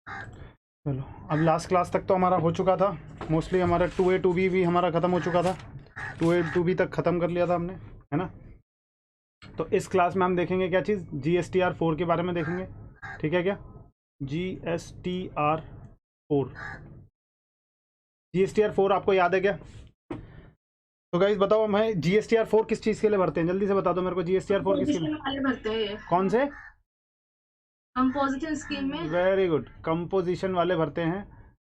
चलो, अब last class तक तो हमारा हो चुका था। मोस्टली हमारा 2A 2B भी हमारा ख़त्म हो चुका था। 2A 2B तक ख़त्म कर लिया था हमने, है ना। तो इस क्लास में हम देखेंगे क्या चीज़, GSTR 4 के बारे में देखेंगे। ठीक है क्या, GSTR 4। GSTR 4 आपको याद है क्या? तो गाइस बताओ, हमें GSTR 4 किस चीज़ के लिए भरते हैं? जल्दी से बता दो मेरे को, GSTR 4 किसके लिए वाले भरते हैं? कौन से? कंपोजिशन स्कीम में। वेरी गुड, कंपोजिशन वाले भरते हैं।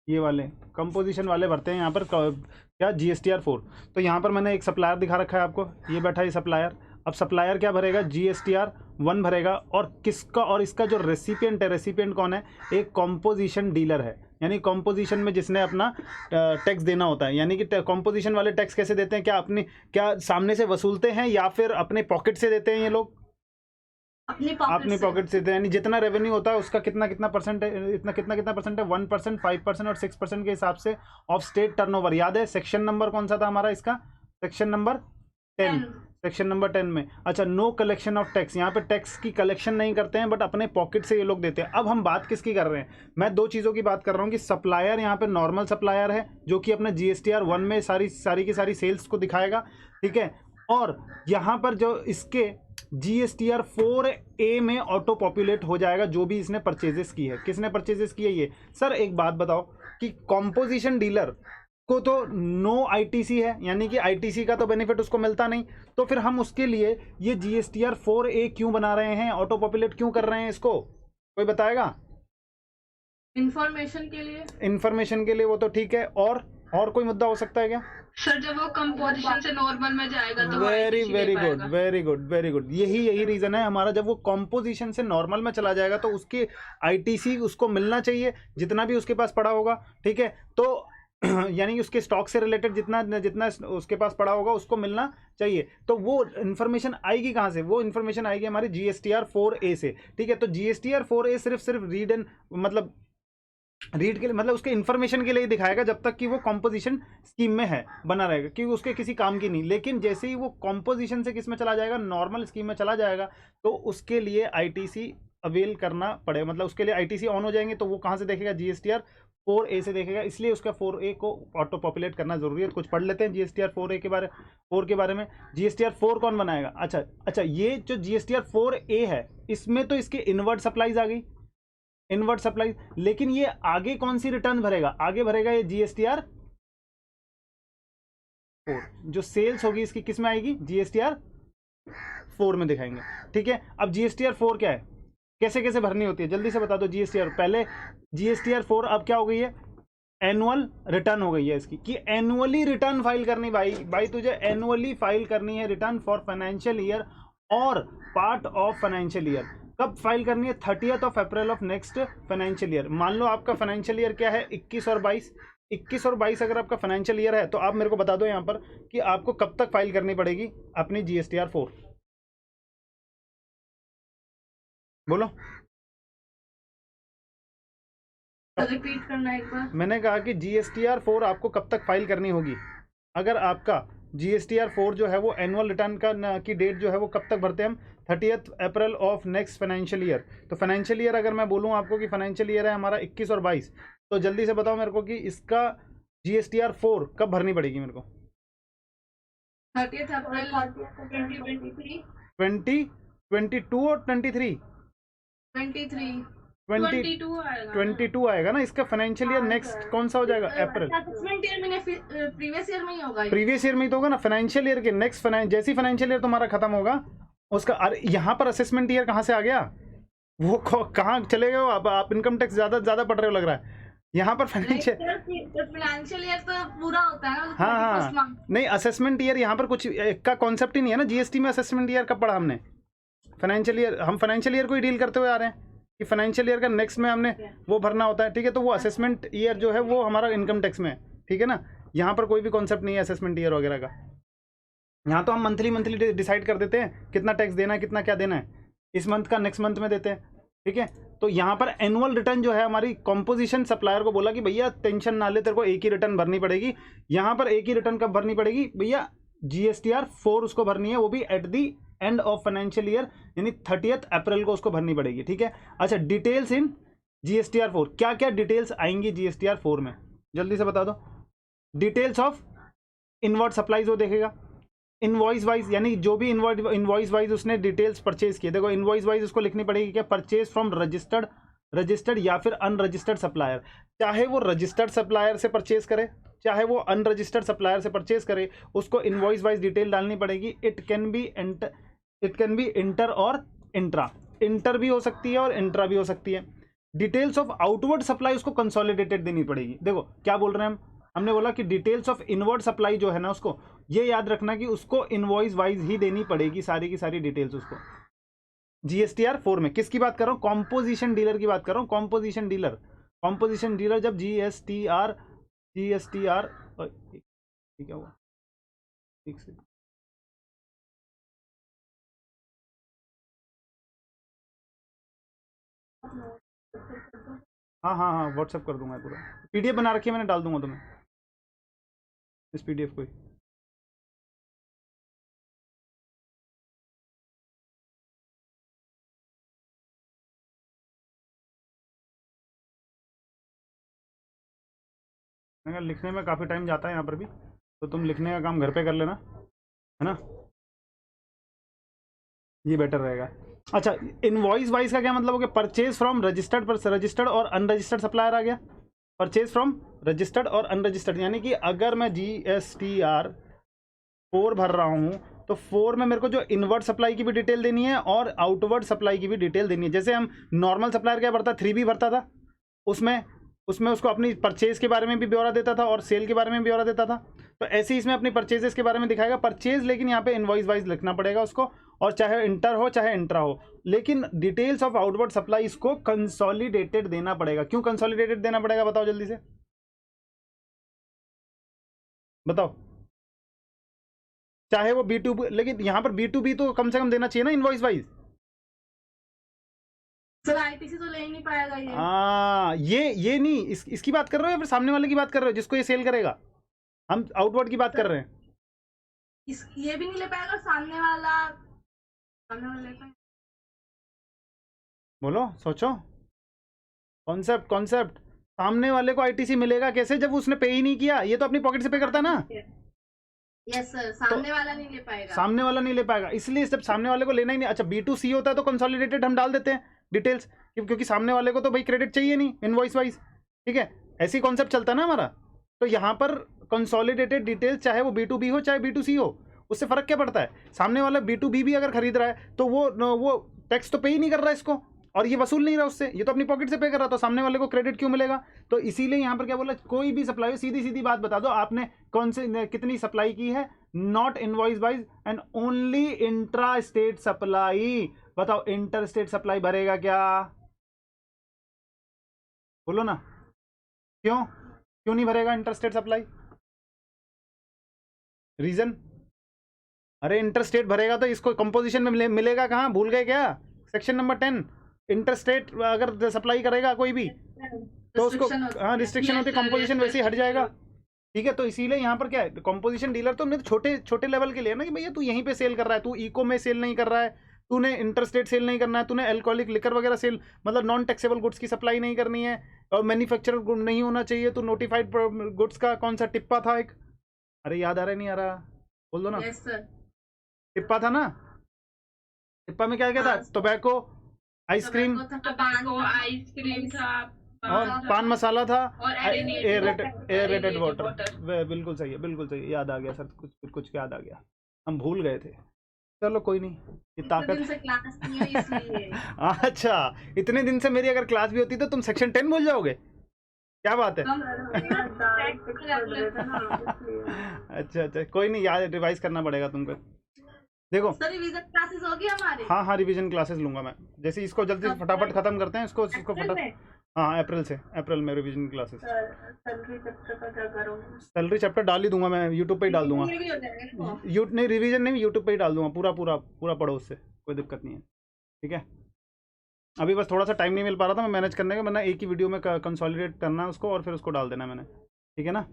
ये वाले कंपोजिशन वाले भरते हैं यहाँ पर क्या, GSTR 4। तो यहाँ पर मैंने एक सप्लायर दिखा रखा है आपको, ये बैठा है सप्लायर। अब सप्लायर क्या भरेगा, GSTR 1 भरेगा। और किसका, और इसका जो रेसिपिएंट है, रेसिपिएंट कौन है, एक कंपोजिशन डीलर है। यानी कंपोजिशन में जिसने अपना टैक्स देना होता है। यानी कि कंपोजिशन वाले टैक्स कैसे देते हैं, क्या अपने, क्या सामने से वसूलते हैं या फिर अपने पॉकेट से देते हैं ये लोग? अपनी पॉकेट से देते हैं। यानी जितना रेवेन्यू होता है उसका कितना कितना परसेंट है, इतना कितना कितना परसेंट है, 1%, 5% और 6% के हिसाब से ऑफ स्टेट टर्नओवर। याद है सेक्शन नंबर कौन सा था हमारा इसका, सेक्शन नंबर 10। सेक्शन नंबर 10 में, अच्छा, नो कलेक्शन ऑफ टैक्स। यहाँ पे टैक्स की कलेक्शन नहीं करते हैं, बट अपने पॉकेट से ये लोग देते हैं। अब हम बात किसकी कर रहे हैं, मैं दो चीज़ों की बात कर रहा हूँ कि सप्लायर यहाँ पे नॉर्मल सप्लायर है जो कि अपने GSTR 1 में सारी की सारी सेल्स को दिखाएगा। ठीक है, और यहाँ पर जो इसके GSTR 4A में ऑटो पॉपुलेट हो जाएगा जो भी इसने परचेजेस की है। किसने परचेजेस की है ये? सर एक बात बताओ कि कॉम्पोजिशन डीलर को तो नो ITC है, यानी कि ITC का तो बेनिफिट उसको मिलता नहीं। तो फिर हम उसके लिए ये GSTR 4A क्यों बना रहे हैं, ऑटो पॉपुलेट क्यों कर रहे हैं इसको, कोई बताएगा? इंफॉर्मेशन के लिए। इंफॉर्मेशन के लिए, वो तो ठीक है। और कोई मुद्दा हो सकता है क्या? सर जब वो कंपोजिशन से नॉर्मल में जाएगा तो very very good, very good, very good. यही रीजन है हमारा, जब वो कॉम्पोजिशन से नॉर्मल में चला जाएगा तो उसकी ITC उसको मिलना चाहिए, जितना भी उसके पास पड़ा होगा। ठीक है, तो यानी उसके स्टॉक से रिलेटेड जितना जितना उसके पास पड़ा होगा उसको मिलना चाहिए। तो वो इन्फॉर्मेशन आएगी कहाँ से, वो इन्फॉर्मेशन आएगी हमारी GSTR 4A से। ठीक है, तो GSTR 4A सिर्फ रीड एंड मतलब रीड के लिए, मतलब उसके इन्फॉर्मेशन के लिए दिखाएगा, जब तक कि वो कॉम्पोजिशन स्कीम में है बना रहेगा, क्योंकि उसके किसी काम की नहीं। लेकिन जैसे ही वो कॉम्पोजिशन से किस में चला जाएगा, नॉर्मल स्कीम में चला जाएगा, तो उसके लिए ITC अवेल करना पड़ेगा। मतलब उसके लिए ITC ऑन हो जाएंगे, तो वो कहाँ से देखेगा, GSTR 4A से देखेगा। इसलिए उसका 4A को ऑटो पॉपुलेट करना जरूरी है। तो कुछ पढ़ लेते हैं GSTR 4A के बारे 4 के बारे में। GSTR 4 कौन बनाएगा? अच्छा, ये जो GSTR 4A है, इसमें तो इसकी इनवर्ट सप्लाईज आ गई, इनवर्ट सप्लाई। लेकिन ये आगे कौन सी रिटर्न भरेगा, आगे भरेगा ये GSTR 4। जो सेल्स होगी इसकी किस में आएगी, GSTR 4 में दिखाएंगे। ठीक है, अब GSTR 4 क्या है, कैसे कैसे भरनी होती है, जल्दी से बता दो। GSTR पहले, GSTR 4 अब क्या हो गई है, एनुअल रिटर्न हो गई है इसकी, कि एनुअली रिटर्न फाइल करनी। भाई तुझे एनुअली फाइल करनी है रिटर्न फॉर फाइनेंशियल ईयर और पार्ट ऑफ फाइनेंशियल ईयर। कब फाइल करनी है, 30 अप्रैल ऑफ नेक्स्ट फाइनेंशियल ईयर। मान लो आपका फाइनेंशियल ईयर क्या है, 21 और 22। 21 और 22 अगर आपका फाइनेंशियल ईयर है, तो आप मेरे को बता दो यहाँ पर कि आपको कब तक फाइल करनी पड़ेगी अपनी GSTR 4, बोलो। रिपीट करना एक बार। मैंने कहा कि GSTR 4 आपको कब तक फाइल करनी होगी, अगर आपका GSTR 4 जो है वो एनुअल रिटर्न की डेट जो है वो कब तक भरते हैं हम, 30 अप्रैल ऑफ नेक्स्ट फाइनेंशियल ईयर। तो फाइनेंशियल ईयर अगर मैं बोलूँ आपको कि फाइनेंशियल ईयर है हमारा 21 और 22, तो जल्दी से बताओ मेरे को कि इसका GSTR 4 कब भरनी पड़ेगी मेरे को? 30 अप्रैल 2023। 2022 और 23? 22 आएगा ना इसका फाइनेंशियल ईयर। नेक्स्ट कौन सा हो जाएगा, अप्रैल। असेसमेंट ईयर में प्रीवियस ईयर में ही होगा, प्रीवियस ईयर में ही तो होगा ना, फाइनेंशियल ईयर के नेक्स्ट जैसी फाइनेंशियल ईयर तुम्हारा खत्म होगा उसका। अरे यहाँ पर असेसमेंट ईयर कहाँ से आ गया, वो कहाँ चले गए हो आप इनकम टैक्स ज्यादा पढ़ रहे हो लग रहा है। यहाँ पर फाइनेंशियल ईयर तो पूरा होता है ना। हाँ, नहीं असेसमेंट ईयर यहाँ पर कुछ का कॉन्सेप्ट ही नहीं है ना। GST में असेसमेंट ईयर कब पढ़ा हमने, फाइनेंशियल ईयर, हम फाइनेंशियल ईयर को ही डील करते हुए आ रहे हैं कि फाइनेंशियल ईयर का नेक्स्ट में हमने वो भरना होता है। ठीक है, तो वो असेसमेंट ईयर जो है वो हमारा इनकम टैक्स में है। ठीक है ना, यहाँ पर कोई भी कॉन्सेप्ट नहीं है असेसमेंट ईयर वगैरह का। यहाँ तो हम मंथली डिसाइड कर देते हैं कितना टैक्स देना है, कितना क्या देना है, इस मंथ का नेक्स्ट मंथ में देते हैं। ठीक है, तो यहाँ पर एनुअल रिटर्न जो है हमारी कॉम्पोजिशन सप्लायर को बोला कि भैया टेंशन ना ले, तेरे को एक ही रिटर्न भरनी पड़ेगी। यहाँ पर एक ही रिटर्न कब भरनी पड़ेगी भैया, GSTR 4 उसको भरनी है, वो भी at the end of financial year, यानी 30 अप्रैल को उसको भरनी पड़ेगी। ठीक है, अच्छा, डिटेल्स इन GSTR4 क्या क्या डिटेल्स आएंगी GSTR4 में, जल्दी से बता दो। डिटेल्स ऑफ इनवर्ड सप्लाईज वो देखेगा, इनवॉइस वाइज यानी जो भी इनवॉइस वाइज उसने डिटेल्स परचेज किए, देखो इनवॉइस वाइज उसको लिखनी पड़ेगी क्या, परचेज फ्रॉम रजिस्टर्ड या फिर अनरजिस्टर्ड सप्लायर, चाहे वो रजिस्टर्ड सप्लायर से परचेज करे चाहे वो अनरजिस्टर्ड सप्लायर से परचेज करे, उसको इनवॉइस वाइज डिटेल डालनी पड़ेगी। इट कैन बी इंटर और इंट्रा, इंटर भी हो सकती है और इंट्रा भी हो सकती है। डिटेल्स ऑफ आउटवर्ड सप्लाई उसको कंसोलिडेटेड देनी पड़ेगी। देखो क्या बोल रहे हैं हमने बोला कि डिटेल्स ऑफ इनवर्ड सप्लाई जो है ना, उसको ये याद रखना कि उसको इनवॉइस वाइज ही देनी पड़ेगी सारी की सारी डिटेल्स उसको। GSTR4 में किसकी बात कर रहा हूँ, कॉम्पोजिशन डीलर की बात कर रहा हूँ। कॉम्पोजिशन डीलर जब GSTR ठीक है हुआ, ठीक से हाँ व्हाट्सएप कर दूंगा, पूरा PDF बना रखी है मैंने, डाल दूंगा तुम्हें इस PDF को ही। मगर लिखने में काफ़ी टाइम जाता है यहाँ पर भी, तो तुम लिखने का काम घर पे कर लेना, है ना, ये बेटर रहेगा। अच्छा, इनवॉइस वाइज का क्या मतलब हो गया, परचेज फ्रॉम रजिस्टर्ड और अनरजिस्टर्ड सप्लायर आ गया। परचेज फ्रॉम रजिस्टर्ड और अनरजिस्टर्ड यानी कि अगर मैं GSTR4 भर रहा हूँ तो 4 में मेरे को जो इनवर्ड सप्लाई की भी डिटेल देनी है और आउटवर्ड सप्लाई की भी डिटेल देनी है। जैसे हम नॉर्मल सप्लायर क्या भरता, 3B भरता था, उसमें उसको अपनी परचेज के बारे में भी ब्यौरा देता था और सेल के बारे में भी ब्यौरा देता था। तो ऐसे ही इसमें अपनी परचेजेस के बारे में दिखाएगा परचेज, लेकिन यहाँ पे इनवॉइस वाइज लिखना पड़ेगा उसको, और चाहे इंटर हो चाहे इंट्रा हो, लेकिन डिटेल्स ऑफ आउटवर्ड सप्लाई इसको कंसोलिडेटेड देना पड़ेगा। क्यों कंसोलिडेटेड देना पड़ेगा बताओ जल्दी से बताओ। चाहे वो B2B, लेकिन यहाँ पर B2B तो कम से कम देना चाहिए ना इनवॉइस वाइज। सर ITC तो ले ही नहीं पाएगा ये। ये नहीं, इसकी बात कर रहे हो या फिर सामने वाले की बात कर रहे हो जिसको ये सेल करेगा, हम आउटवर्ड की बात कर रहे हैं। ये भी नहीं ले पाएगा, सामने वाला ले पाएगा। बोलो सोचो, कॉन्सेप्ट सामने वाले को ITC मिलेगा कैसे जब उसने पे ही नहीं किया, ये तो अपनी पॉकेट से पे करता है ना। यस सर, सामने वाला नहीं ले पाएगा, सामने वाला नहीं ले पाएगा, इसलिए जब सामने वाले को लेना ही नहीं। अच्छा, B2C होता है तो कंसोलिडेटेड हम डाल देते हैं डिटेल्स, क्योंकि सामने वाले को तो भाई क्रेडिट चाहिए नहीं इनवॉइस वाइज, ठीक है, ऐसी कॉन्सेप्ट चलता है ना हमारा। तो यहाँ पर कंसोलिडेटेड डिटेल्स चाहे वो B2B हो चाहे B2C हो, उससे फर्क क्या पड़ता है। सामने वाला B2B भी अगर खरीद रहा है तो वो टैक्स तो पे ही नहीं कर रहा है इसको, और ये वसूल नहीं रहा उससे, ये तो अपनी पॉकेट से पे कर रहा, तो सामने वाले को क्रेडिट क्यों मिलेगा। तो इसीलिए यहाँ पर क्या बोला, कोई भी सप्लाई हो सीधी सीधी बात बता दो आपने कौन से कितनी सप्लाई की है, not invoice wise and only intra state supply. बताओ इंटर स्टेट सप्लाई भरेगा क्या, बोलो ना, क्यों नहीं भरेगा इंटर स्टेट सप्लाई, रीजन। अरे इंटर स्टेट भरेगा तो इसको कंपोजिशन में मिलेगा कहाँ, भूल गए क्या, सेक्शन नंबर 10। इंटर स्टेट अगर सप्लाई करेगा कोई भी तो उसको हाँ रिस्ट्रिक्शन होती है, कंपोजिशन वैसे ही हट जाएगा, ठीक है। तो इसीलिए यहाँ पर क्या है, कंपोजिशन डीलर तो हमने छोटे छोटे लेवल के लिए ना, कि भैया तू यहीं पे सेल कर रहा है, तू इको में सेल नहीं कर रहा है, तूने इंटर स्टेट सेल नहीं करना है, तूने अल्कोहलिक लिकर वगैरह सेल मतलब नॉन टैक्सेबल गुड्स की सप्लाई नहीं करनी है, और मैन्युफैक्चरर गुड नहीं होना चाहिए, तो नोटिफाइड गुड्स का कौन सा टिप्पा था एक, अरे याद आ रहा है नहीं आ रहा, बोल दो ना। यस सर, टिप्पा था ना, टिप्पा में क्या क्या था, टोबैको, आइसक्रीम आइसक्रीम था और पान मसाला था और एयरेटेड वाटर। बिल्कुल सही है, बिल्कुल सही है, याद आ गया सर, कुछ याद आ गया, हम भूल गए थे। चलो कोई नहीं, ये ताकत से क्लास नहीं है इसलिए। अच्छा, इतने दिन से मेरी अगर क्लास भी होती तो तुम सेक्शन 10 भूल जाओगे, क्या बात है। अच्छा कोई नहीं, याद रिवाइज करना पड़ेगा तुमको। देखो सर रिवीजन क्लासेस होगी हमारी। हाँ रिवीजन क्लासेस लूंगा मैं, जैसे इसको जल्दी से फटाफट खत्म करते हैं इसको हाँ अप्रैल में रिवीजन क्लासेस। सैलरी चैप्टर डाल ही दूंगा मैं, यूट्यूब पे ही डाल दूंगा, नहीं रिवीजन नहीं, यूट्यूब पे ही डाल दूंगा, पूरा पढ़ो, उससे कोई दिक्कत नहीं है, ठीक है। अभी बस थोड़ा सा टाइम नहीं मिल पा रहा था मैं मैनेज करने का, वरना एक ही वीडियो में कंसोलिडेट करना है उसको और फिर उसको डाल देना मैंने, ठीक है ना।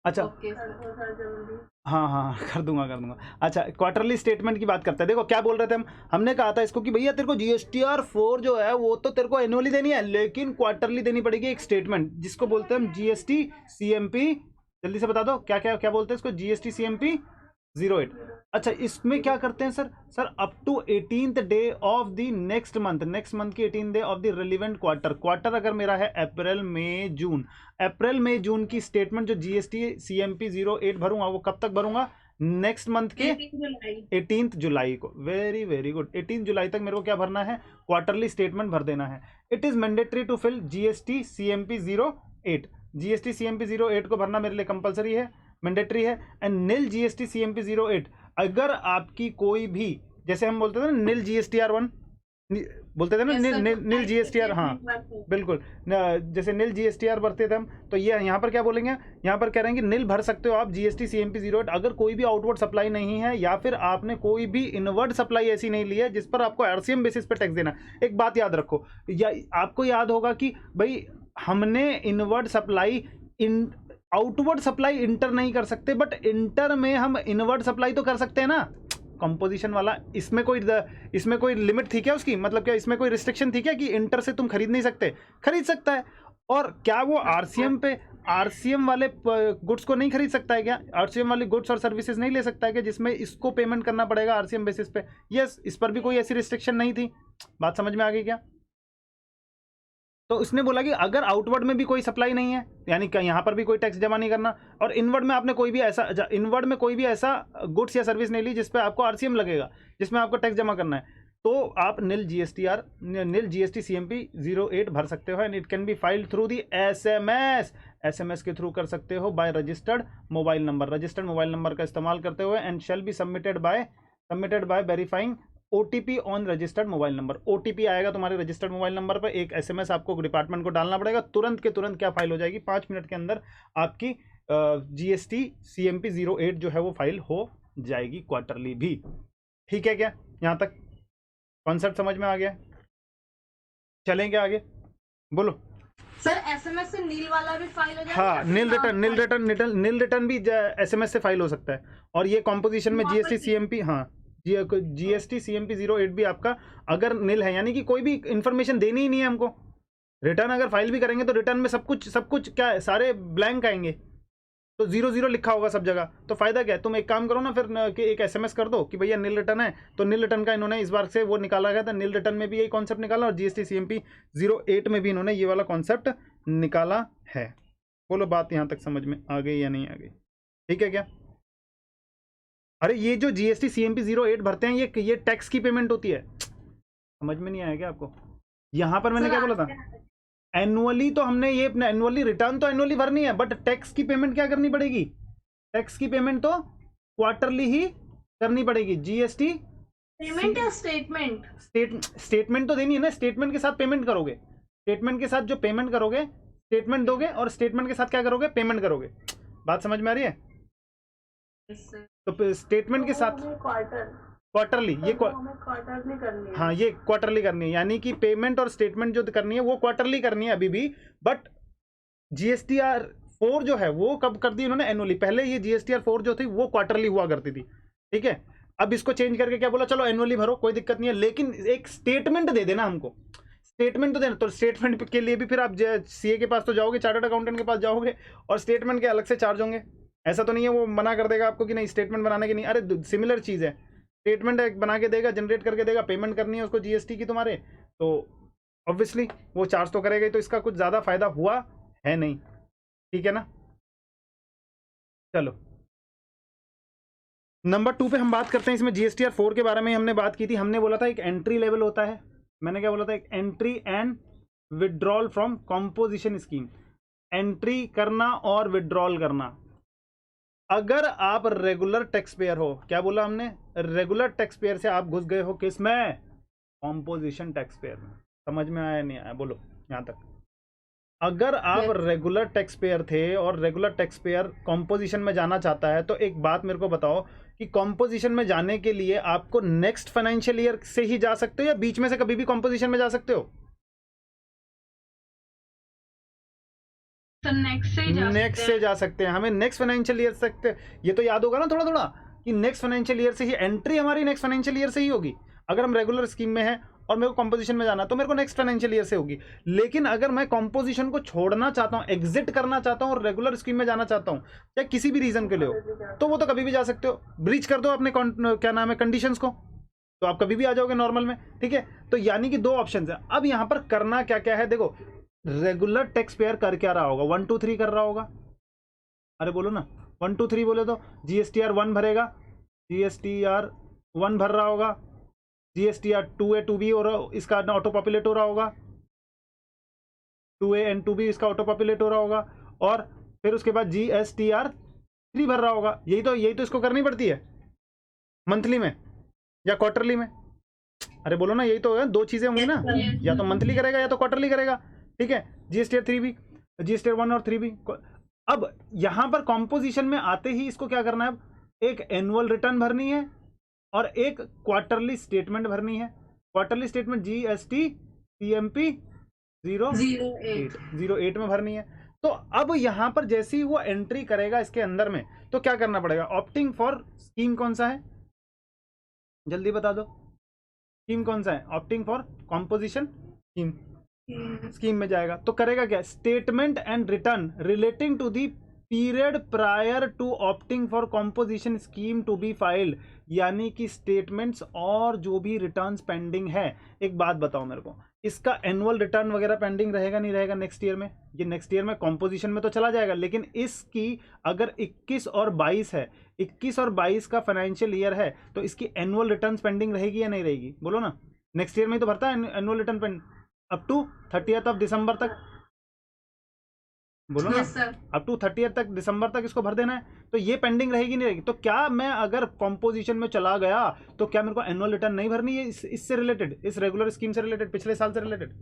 अच्छा ओके सर। हाँ हाँ कर दूंगा। अच्छा क्वार्टरली स्टेटमेंट की बात करते हैं। देखो क्या बोल रहे थे हमने कहा था इसको कि भैया तेरे को GSTR 4 जो है वो तो तेरे को एनुअली देनी है, लेकिन क्वार्टरली देनी पड़ेगी एक स्टेटमेंट, जिसको बोलते हैं हम GST CMP। जल्दी से बता दो क्या क्या क्या बोलते हैं इसको, GST CMP 08। अच्छा इसमें क्या करते हैं sir up to 18th day of the next month की 18th day of the relevant quarter अगर मेरा है अप्रैल मई जून की स्टेटमेंट जो GST CMP 08 भरूंगा वो कब तक भरूंगा, नेक्स्ट मंथ के 18th जुलाई को। वेरी वेरी गुड, 18 जुलाई तक मेरे को क्या भरना है, क्वार्टरली स्टेटमेंट भर देना है। It is mandatory to fill GST CMP 08। GST CMP 08 को भरना मेरे लिए कंपलसरी है, मैंडेटरी है। एंड नील GST CMP 08 अगर आपकी कोई भी, जैसे हम बोलते थे ना नील GSTR 1 बोलते थे ना, नील GSTR, हाँ बिल्कुल, जैसे नील GSTR भरते थे हम, तो ये यहाँ पर क्या बोलेंगे, यहाँ पर कह रहे हैं कि नील भर सकते हो आप GST CMP 08 अगर कोई भी आउटवर्ड सप्लाई नहीं है या फिर आपने कोई भी इनवर्ड सप्लाई ऐसी नहीं ली है जिस पर आपको RCM बेसिस पे टैक्स देना। एक बात याद रखो, या आपको याद होगा कि भाई हमने inward supply outward supply inter नहीं कर सकते, बट इंटर में हम इनवर्ड सप्लाई तो कर सकते हैं ना, कंपोजिशन वाला। इसमें कोई लिमिट थी क्या उसकी, मतलब क्या इसमें कोई रिस्ट्रिक्शन थी क्या कि इंटर से तुम खरीद नहीं सकते? खरीद सकता है। और क्या वो RCM वाले गुड्स को नहीं खरीद सकता है क्या? RCM वाली गुड्स और सर्विसेज नहीं ले सकता है क्या जिसमें इसको पेमेंट करना पड़ेगा RCM बेसिस पे? यस, इस पर भी कोई ऐसी रिस्ट्रिक्शन नहीं थी। बात समझ में आ गई क्या? तो उसने बोला कि अगर आउटवर्ड में भी कोई सप्लाई नहीं है, यानी कि यहाँ पर भी कोई टैक्स जमा नहीं करना, और इनवर्ड में आपने कोई भी ऐसा गुड्स या सर्विस नहीं ली जिस पे आपको RCM लगेगा, जिसमें आपको टैक्स जमा करना है, तो आप नील GST CMP 08 भर सकते हो। And it can be filed through the SMS के थ्रू कर सकते हो बाय रजिस्टर्ड मोबाइल नंबर का इस्तेमाल करते हुए। And shall be submitted by verifying OTP on registered mobile number. OTP आएगा तुम्हारे रजिस्टर्ड मोबाइल नंबर पर, एक SMS आपको डिपार्टमेंट को डालना पड़ेगा, तुरंत के तुरंत क्या फाइल हो जाएगी, 5 मिनट के अंदर आपकी GST CMP 08 जो है वो फाइल हो जाएगी, क्वार्टरली भी। ठीक है क्या, यहाँ तक कॉन्सेप्ट समझ में आ गया? चलेंगे आगे, बोलो सर। SMS से नील वाला भी फाइल हो जाएगा? हाँ, नील रिटर्न भी SMS से फाइल हो सकता है। और ये कॉम्पोजिशन में GST CMP, हाँ GST CMP 08 भी आपका अगर नील है, यानी कि कोई भी इंफॉर्मेशन देनी ही नहीं है हमको। रिटर्न अगर फाइल भी करेंगे तो रिटर्न में सब कुछ क्या है, सारे ब्लैंक आएंगे, तो 00 लिखा होगा सब जगह। तो फायदा क्या है, तुम एक काम करो ना फिर कि एक SMS कर दो कि भैया नील रिटर्न है, तो नील रिटर्न का इन्होंने इस बार से वो निकाला गया था, नील रिटर्न में भी यही कॉन्सेप्ट निकाला और GST CMP 08 में भी इन्होंने ये वाला कॉन्सेप्ट निकाला है। बोलो बात यहाँ तक समझ में आ गई या नहीं आ गई? ठीक है क्या? अरे ये जो GST CMP 08 भरते हैं ये टैक्स की पेमेंट होती है, समझ में नहीं आया क्या आपको? यहाँ पर मैंने क्या बोला था, एनुअली तो हमने ये अपने एनुअली रिटर्न तो एनुअली भरनी है, बट टैक्स की पेमेंट क्या करनी पड़ेगी? टैक्स की पेमेंट तो क्वार्टरली ही करनी पड़ेगी। GST पेमेंट या स्टेटमेंट तो देनी है ना, स्टेटमेंट के साथ पेमेंट करोगे, स्टेटमेंट के साथ जो पेमेंट करोगे, स्टेटमेंट दोगे और स्टेटमेंट के साथ क्या करोगे, पेमेंट करोगे। बात समझ में आ रही है? तो स्टेटमेंट के साथ क्वार्टरली, ये क्वार्टरली करनी है। हाँ ये क्वार्टरली करनी है, यानी कि पेमेंट और स्टेटमेंट जो करनी है वो क्वार्टरली करनी है अभी भी, बट GSTR 4 जो है वो कब कर दी उन्होंने, एनुअली। पहले ये GSTR 4 जो थी वो क्वार्टरली हुआ करती थी, ठीक है। अब इसको चेंज करके क्या बोला, चलो एनुअली भरो, कोई दिक्कत नहीं है, लेकिन एक स्टेटमेंट दे देना हमको, स्टेटमेंट तो देना। तो स्टेटमेंट के लिए भी फिर आप CA के पास तो जाओगे, चार्टर्ड अकाउंटेंट के पास जाओगे, और स्टेटमेंट के अलग से चार्ज होंगे। ऐसा तो नहीं है वो मना कर देगा आपको कि नहीं स्टेटमेंट बनाने की नहीं, अरे सिमिलर चीज़ है, स्टेटमेंट एक बना के देगा, जनरेट करके देगा, पेमेंट करनी है उसको GST की तुम्हारे, तो ऑब्वियसली वो चार्ज तो करेगा ही, तो इसका कुछ ज़्यादा फायदा हुआ है नहीं, ठीक है ना। चलो नंबर 2 पे हम बात करते हैं। इसमें GSTR 4 के बारे में हमने बात की थी, हमने बोला था एक एंट्री लेवल होता है, मैंने क्या बोला था, एक entry and withdrawal from composition scheme, entry करना और विड्रॉल करना। अगर आप रेगुलर टैक्स पेयर हो, क्या बोला हमने, रेगुलर टैक्स पेयर से आप घुस गए हो किस में, कॉम्पोजिशन टैक्स पेयर में। समझ में आया नहीं आया, बोलो यहाँ तक। अगर आप रेगुलर टैक्स पेयर थे और रेगुलर टैक्स पेयर कॉम्पोजिशन में जाना चाहता है, तो एक बात मेरे को बताओ कि कॉम्पोजिशन में जाने के लिए आपको नेक्स्ट फाइनेंशियल ईयर से ही जा सकते हो या बीच में से कभी भी कॉम्पोजिशन में जा सकते हो? तो नेक्स्ट से जा सकते हैं, हमें नेक्स्ट फाइनेंशियल ईयर सकते, ये तो याद होगा ना थोड़ा थोड़ा कि नेक्स्ट फाइनेंशियल ईयर से ही एंट्री हमारी नेक्स्ट फाइनेंशियल ईयर से ही होगी। अगर हम रेगुलर स्कीम में हैं और मेरे को कॉम्पोजिशन में जाना तो मेरे को नेक्स्ट फाइनेंशियल ईयर से होगी। लेकिन अगर मैं कॉम्पोजिशन को छोड़ना चाहता हूँ, एग्जिट करना चाहता हूँ और रेगुलर स्कीम में जाना चाहता हूँ, या किसी भी रीजन के लिए हो, तो वो तो कभी भी जा सकते हो। ब्रीच कर दो अपने क्या नाम है कंडीशंस को, तो आप कभी भी आ जाओगे नॉर्मल में, ठीक है। तो यानी कि दो ऑप्शन है। अब यहाँ पर करना क्या क्या है, देखो रेगुलर टैक्स पेयर कर क्या रहा होगा, 1 2 3 कर रहा होगा। अरे बोलो ना, 1 2 3 बोले तो GSTR 1 भरेगा, GSTR 1 भर रहा होगा, GSTR 2A 2B और इसका ऑटो पॉपुलेट हो रहा होगा, 2A एंड 2B इसका ऑटो पॉपुलेट हो रहा होगा, और फिर उसके बाद GSTR 3 भर रहा होगा। यही तो इसको करनी पड़ती है मंथली में या क्वार्टरली में। अरे बोलो ना, यही तो है, दो चीजें होंगी ना, या तो मंथली करेगा या तो क्वार्टरली करेगा, ठीक है। GSTR 3B, GSTR 1 और 3B। अब यहां पर कॉम्पोजिशन में आते ही इसको क्या करना है, अब एक एनुअल रिटर्न भरनी है और एक क्वार्टरली स्टेटमेंट भरनी है। क्वार्टरली स्टेटमेंट GST CMP 08 में भरनी है। तो अब यहां पर जैसे ही वो एंट्री करेगा इसके अंदर में, तो क्या करना पड़ेगा, ऑप्टिंग फॉर स्कीम कौन सा है, जल्दी बता दो, स्कीम कौन सा है, ऑप्टिंग फॉर कॉम्पोजिशन स्कीम में जाएगा। तो करेगा क्या, statement and return relating to the period prior to opting for composition scheme to be filed, यानी कि स्टेटमेंट्स और जो भी रिटर्न्स पेंडिंग है। एक बात बताओ मेरे को, इसका एनुअल रिटर्न वगैरह पेंडिंग रहेगा नहीं रहेगा नेक्स्ट ईयर में? ये नेक्स्ट ईयर में कॉम्पोजिशन में तो चला जाएगा, लेकिन इसकी अगर 21 और 22 है, 21 और 22 का फाइनेंशियल ईयर है, तो इसकी एनुअल रिटर्न्स पेंडिंग रहेगी या नहीं रहेगी, बोलो ना। नेक्स्ट ईयर में तो भरता है annual return pend up to 30th दिसंबर तक, बोलो ना, अप टू 30th दिसंबर तक इसको भर देना है। तो ये पेंडिंग रहेगी नहीं रहेगी? तो क्या मैं अगर कॉम्पोजिशन में चला गया तो क्या मेरे को एनुअल रिटर्न नहीं भरनी है इससे रिलेटेड, इस रेगुलर स्कीम से रिलेटेड, पिछले साल से रिलेटेड?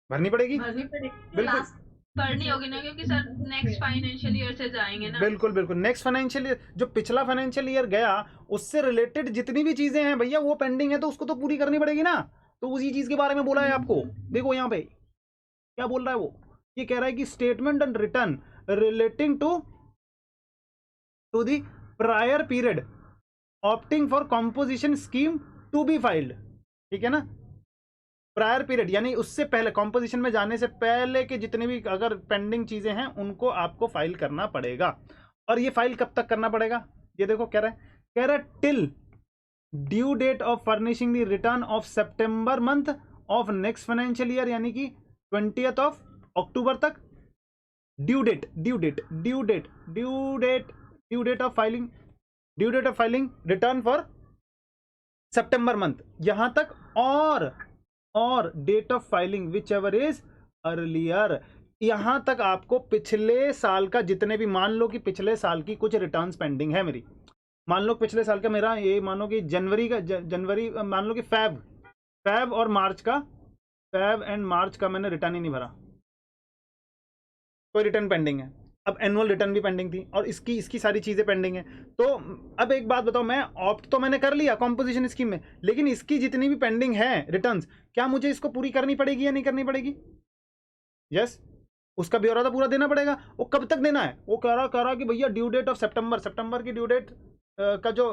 भरनी पड़ेगी, बिल्कुल करनी होगी ना, क्योंकि सर नेक्स्ट फाइनेंशियल ईयर से जाएंगे ना। बिल्कुल बिल्कुल, नेक्स्ट फाइनेंशियल ईयर, जो पिछला फाइनेंशियल ईयर गया उससे रिलेटेड जितनी भी चीजें हैं भैया वो पेंडिंग है, तो उसको तो पूरी करनी पड़ेगी ना। तो उसी चीज के बारे में बोला है आपको। देखो यहाँ पे क्या बोल रहा है वो, ये कह रहा है कि statement and return relating to the prior period opting for composition scheme to be filed, ठीक है ना। प्रायर पीरियड यानी उससे पहले, कॉम्पोजिशन में जाने से पहले के जितने भी अगर पेंडिंग चीजें हैं उनको आपको फाइल करना पड़ेगा। और ये फाइल कब तक करना पड़ेगा, ये देखो कह रहा है till due date of furnishing the return of September month of next financial year, यानी कि 20th अक्टूबर तक। Due date of filing return for September month, यहां तक, और date of filing whichever is earlier, यहां तक आपको पिछले साल का जितने भी, मान लो कि पिछले साल की कुछ रिटर्न्स पेंडिंग है मेरी, मान लो पिछले साल का मेरा ये मानो कि जनवरी मान लो कि फैब और मार्च का, फैब एंड मार्च का मैंने रिटर्न ही नहीं भरा, कोई रिटर्न पेंडिंग है। अब एनुअल रिटर्न भी पेंडिंग थी और इसकी सारी चीजें पेंडिंग है। तो अब एक बात बताओ, मैं ऑप्ट तो मैंने कर लिया कॉम्पोजिशन स्कीम में, लेकिन इसकी जितनी भी पेंडिंग है रिटर्न्स, क्या मुझे इसको पूरी करनी पड़ेगी या नहीं करनी पड़ेगी? यस, उसका ब्यौरा तो पूरा देना पड़ेगा। वो कब तक देना है, वो कह रहा कि भैया ड्यू डेट ऑफ सितंबर की ड्यू डेट का जो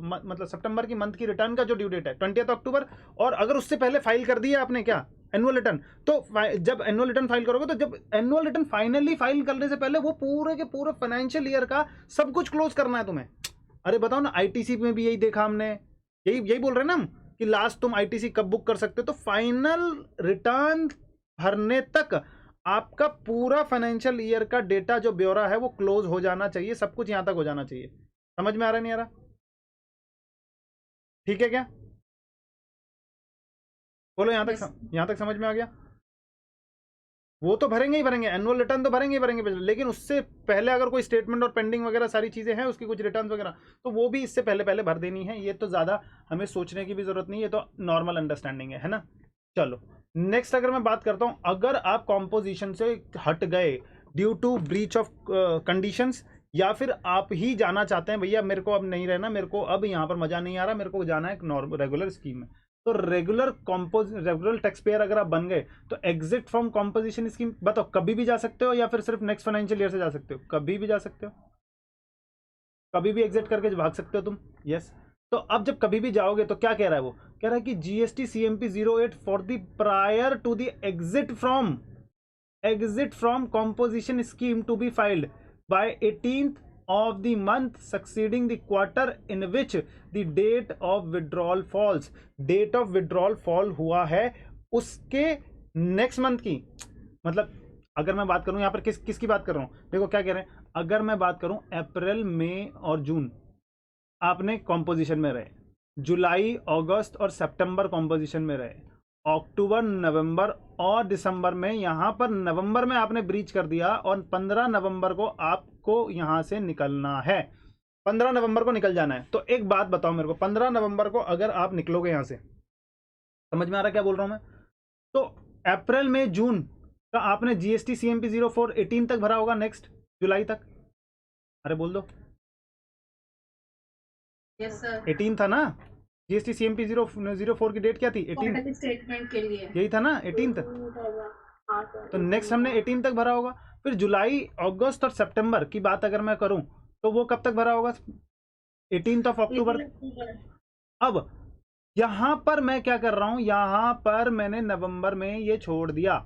मतलब सितंबर की मंथ की रिटर्न का जो ड्यू डेट है 20th अक्टूबर, और अगर उससे पहले फाइल कर दिया आपने क्या एनुअल रिटर्न, तो जब एनुअल रिटर्न फाइल करोगे, तो जब एनुअल रिटर्न फाइनली फाइल करने से पहले वो पूरे के पूरे फाइनेंशियल ईयर का सब कुछ क्लोज करना है तुम्हें। अरे बताओ ना, आईटीसी में भी यही देखा हमने, यही बोल रहे हैं ना हम कि लास्ट तुम आईटीसी कब बुक कर सकते हो, तो फाइनल रिटर्न भरने तक आपका पूरा फाइनेंशियल ईयर का डेटा जो ब्यौरा है वो क्लोज हो जाना चाहिए, सब कुछ यहां तक हो जाना चाहिए। समझ में आ रहा नहीं आ रहा? ठीक है क्या, बोलो यहां तक समझ में आ गया? वो तो भरेंगे ही भरेंगे, एनुअल रिटर्न तो भरेंगे ही भरेंगे, लेकिन उससे पहले अगर कोई स्टेटमेंट और पेंडिंग वगैरह सारी चीजें हैं उसकी, कुछ रिटर्न वगैरह, तो वो भी इससे पहले भर देनी है। ये तो ज्यादा हमें सोचने की भी जरूरत नहीं है, ये तो नॉर्मल अंडरस्टैंडिंग है ना। चलो नेक्स्ट अगर मैं बात करता हूं, अगर आप कॉम्पोजिशन से हट गए due to breach of conditions, या फिर आप ही जाना चाहते हैं भैया मेरे को अब नहीं रहना, मेरे को अब यहाँ पर मजा नहीं आ रहा, मेरे को जाना है रेगुलर स्कीम में, तो रेगुलर टैक्स पेयर अगर आप बन गए तो एग्जिट फ्रॉम कॉम्पोजिशन स्कीम बताओ कभी भी जा सकते हो या फिर सिर्फ नेक्स्ट फाइनेंशियल ईयर से जा सकते हो? कभी भी जा सकते हो, कभी भी एग्जिट करके भाग सकते हो तुम। यस, तो अब जब कभी भी जाओगे तो क्या कह रहा है वो, कह रहा है कि GST CMP 08 for the prior to the exit from composition scheme to be filed by 18th of the month succeeding the quarter in which the date of withdrawal falls। date of withdrawal fall हुआ है उसके next month की, मतलब अगर मैं बात करूं यहाँ पर किसकी बात कर रहा हूं, देखो क्या कह रहे हैं, अगर मैं बात करूं अप्रैल मई और जून आपने कॉम्पोजिशन में रहे, जुलाई अगस्त और सितंबर कॉम्पोजिशन में रहे, अक्टूबर नवंबर और दिसंबर में, यहाँ पर नवंबर में आपने ब्रीच कर दिया और 15 नवंबर को आपको यहाँ से निकलना है, 15 नवंबर को निकल जाना है। तो एक बात बताओ मेरे को, 15 नवंबर को अगर आप निकलोगे यहाँ से, समझ में आ रहा क्या बोल रहा हूँ मैं? तो अप्रैल में जून का आपने जीएसटी CMP 04 18 तक भरा होगा, नेक्स्ट जुलाई तक। अरे बोल दो। Yes sir. 18 था ना जीएसटी CMP 04 की डेट क्या थी? 18 स्टेटमेंट के लिए यही था ना 18 तो नेक्स्ट हमने 18 तक भरा होगा। फिर जुलाई अगस्त और सितंबर की बात अगर मैं करूं तो वो कब तक भरा होगा? 18 अक्टूबर। अब यहां पर मैं क्या कर रहा हूं, यहां पर मैंने नवंबर में ये छोड़ दिया,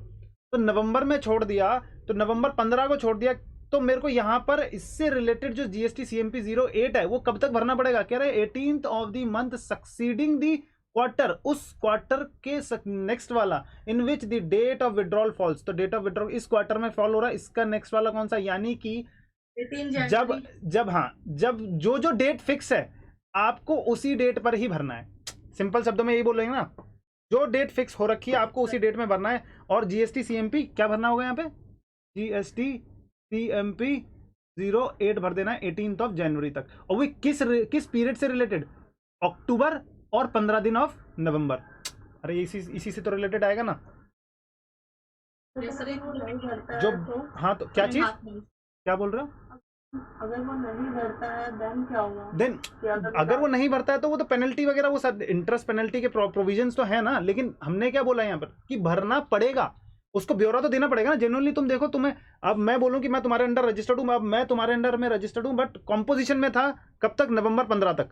तो नवंबर में छोड़ दिया तो नवंबर 15 को छोड़ दिया, तो मेरे को यहां पर इससे रिलेटेड जो जीएसटी CMP 08 है वो कब तक भरना पड़ेगा? कह रहे 18th of the month succeeding the quarter, उस क्वार्टर के नेक्स्ट वाला in which the date of withdrawal falls. तो डेट ऑफ विड्रॉल इस क्वार्टर में फॉल हो रहा है, इसका नेक्स्ट वाला कौन सा, यानी कि जब जो डेट फिक्स है आपको उसी डेट पर ही भरना है। सिंपल शब्दों में यही बोल रहे हैं ना, जो डेट फिक्स हो रखी है आपको उसी डेट में भरना है। और जीएसटी CMP क्या भरना होगा यहाँ पे? जीएसटी CMP 08 भर देना है 18 जनवरी तक। और वो किस पीरियड से रिलेटेड? अक्टूबर और 15 दिन ऑफ नवंबर। अरे इसी से तो रिलेटेड आएगा ना जो। हाँ तो क्या चीज, क्या बोल रहे हो? अगर वो नहीं भरता है देन क्या होगा? देन अगर वो नहीं भरता है तो वो तो पेनल्टी वगैरह, वो सब इंटरेस्ट पेनल्टी के प्रोविजंस तो है ना, लेकिन हमने क्या बोला यहाँ पर कि भरना पड़ेगा, उसको ब्यौरा तो देना पड़ेगा ना। जेन्युइनली तुम देखो, तुम्हें अब मैं बोलूं कि मैं तुम्हारे अंडर रजिस्टर्ड हूं, अब मैं तुम्हारे अंडर में रजिस्टर्ड हूं, बट कॉम्पोजिशन में था कब तक? नवंबर 15 तक।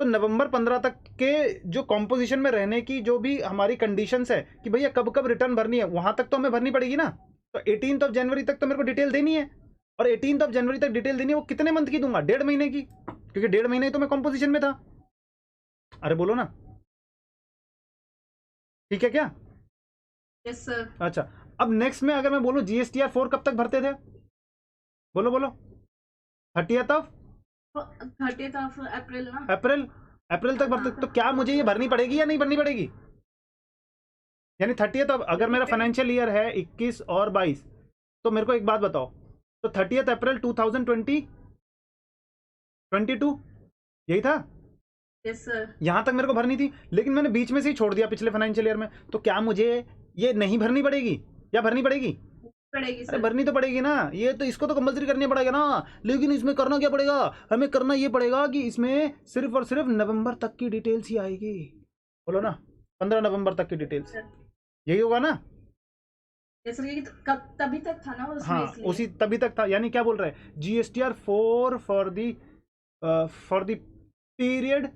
तो नवंबर 15 तक के जो कॉम्पोजिशन में रहने की जो भी हमारी कंडीशंस है कि भैया कब कब रिटर्न भरनी है, वहां तक तो हमें भरनी पड़ेगी ना। तो 18 जनवरी तक तो मेरे को डिटेल देनी है, और 18 जनवरी तक डिटेल देनी है। वो कितने मंथ की दूंगा? 1.5 महीने की, क्योंकि 1.5 महीने तो मैं कॉम्पोजिशन में था। अरे बोलो ना, ठीक है क्या? Yes sir. अच्छा, अब नेक्स्ट में अगर मैं बोलूं GSTR 4 कब तक भरते थे? बोलो बोलो। 30th ऑफ अप्रैल ना? अप्रैल तक भरते। तो क्या मुझे ये भरनी पड़ेगी या नहीं भरनी पड़ेगी? यानी 30th अगर मेरा फाइनेंशियल ईयर है 21 और 22, तो मेरे को एक बात बताओ, तो 30th अप्रैल 2022 यही था? Yes sir. यहां तक मेरे को भरनी थी, लेकिन मैंने बीच में से ही छोड़ दिया पिछले फाइनेंशियल ईयर में। तो क्या मुझे ये नहीं भरनी पड़ेगी या भरनी पड़ेगी? अरे भरनी तो पड़ेगी ना, ये तो इसको तो कंपलसरी करनी पड़ेगा ना। लेकिन इसमें करना क्या पड़ेगा? हमें करना ये पड़ेगा कि इसमें सिर्फ और सिर्फ नवंबर तक की डिटेल्स ही आएगी। बोलो ना, 15 नवंबर तक की डिटेल्स, यही होगा ना? तभी तक था ना उसमें? हाँ, उसी तभी तक था। यानी क्या बोल रहे हैं? GSTR 4 for the period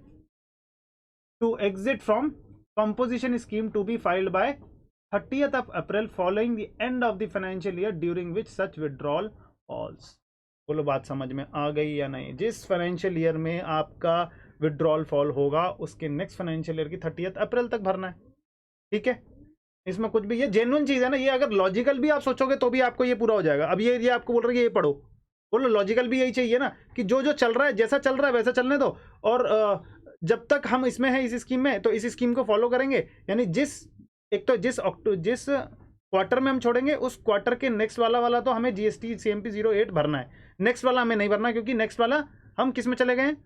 to exit from composition scheme to be filed by 30th of April following the end of the financial year during which such withdrawal falls। बोलो बात समझ में आ गई या नहीं? जिस फाइनेंशियल ईयर में आपका विड्रॉल फॉल होगा उसके नेक्स्ट फाइनेंशियल ईयर की 30th अप्रैल तक भरना है। ठीक है, इसमें कुछ भी, ये जेन्युइन चीज है ना। ये अगर लॉजिकल भी आप सोचोगे तो भी आपको ये पूरा हो जाएगा। अब ये आपको बोल रहे हैं ये पढ़ो, बोलो लॉजिकल भी यही चाहिए ना कि जो चल रहा है, जैसा चल रहा है वैसा चलने दो। और जब तक हम इसमें हैं, इस स्कीम में, तो इस स्कीम को फॉलो करेंगे। यानी जिस क्वार्टर में हम छोड़ेंगे उस क्वार्टर के नेक्स्ट वाला तो हमें GST CMP 08 भरना है। नेक्स्ट वाला हमें नहीं भरना, क्योंकि नेक्स्ट वाला हम किस में चले गए हैं?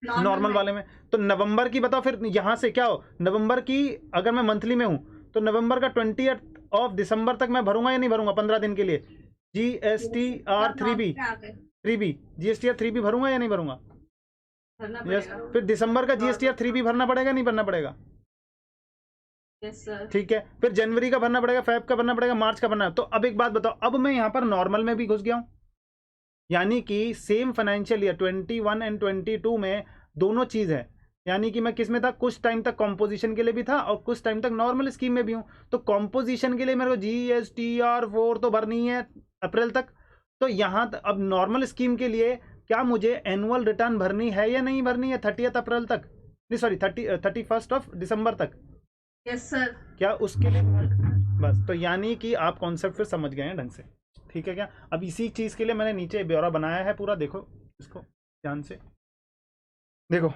नॉर्मल वाले में। तो नवंबर की बताओ फिर यहां से क्या हो? नवंबर की अगर मैं मंथली में हूं तो नवंबर का 20 दिसंबर तक मैं भरूंगा या नहीं भरूंगा? 15 दिन के लिए GSTR 3B GSTR 3B भरूंगा या नहीं भरूंगा? भरना यस, पड़ेगा। फिर दिसंबर का GSTR 3 भी भरना पड़ेगा, नहीं भरना पड़ेगा? Yes sir. ठीक है, फिर जनवरी का भरना पड़ेगा, फेब का भरना पड़ेगा, मार्च का भरना है। तो अब एक बात बताओ, अब मैं यहाँ पर नॉर्मल में भी घुस गया हूँ, यानी कि सेम फाइनेंशियल ईयर 21 एंड 22 में दोनों चीज है। यानी कि मैं किस में था, कुछ टाइम तक कॉम्पोजिशन के लिए भी था और कुछ टाइम तक नॉर्मल स्कीम में भी हूँ। तो कॉम्पोजिशन के लिए मेरे को GSTR 4 तो भरनी है अप्रैल तक। तो यहाँ अब नॉर्मल स्कीम के लिए क्या मुझे एनुअल रिटर्न भरनी है या नहीं भरनी है 30 अप्रैल तक, नहीं सॉरी 31 दिसंबर तक? Yes sir. क्या उसके लिए बस, तो यानी कि आप कॉन्सेप्ट फिर समझ गए हैं ढंग से, ठीक है क्या? अब इसी चीज के लिए मैंने नीचे ब्यौरा बनाया है पूरा, देखो इसको ध्यान से देखो।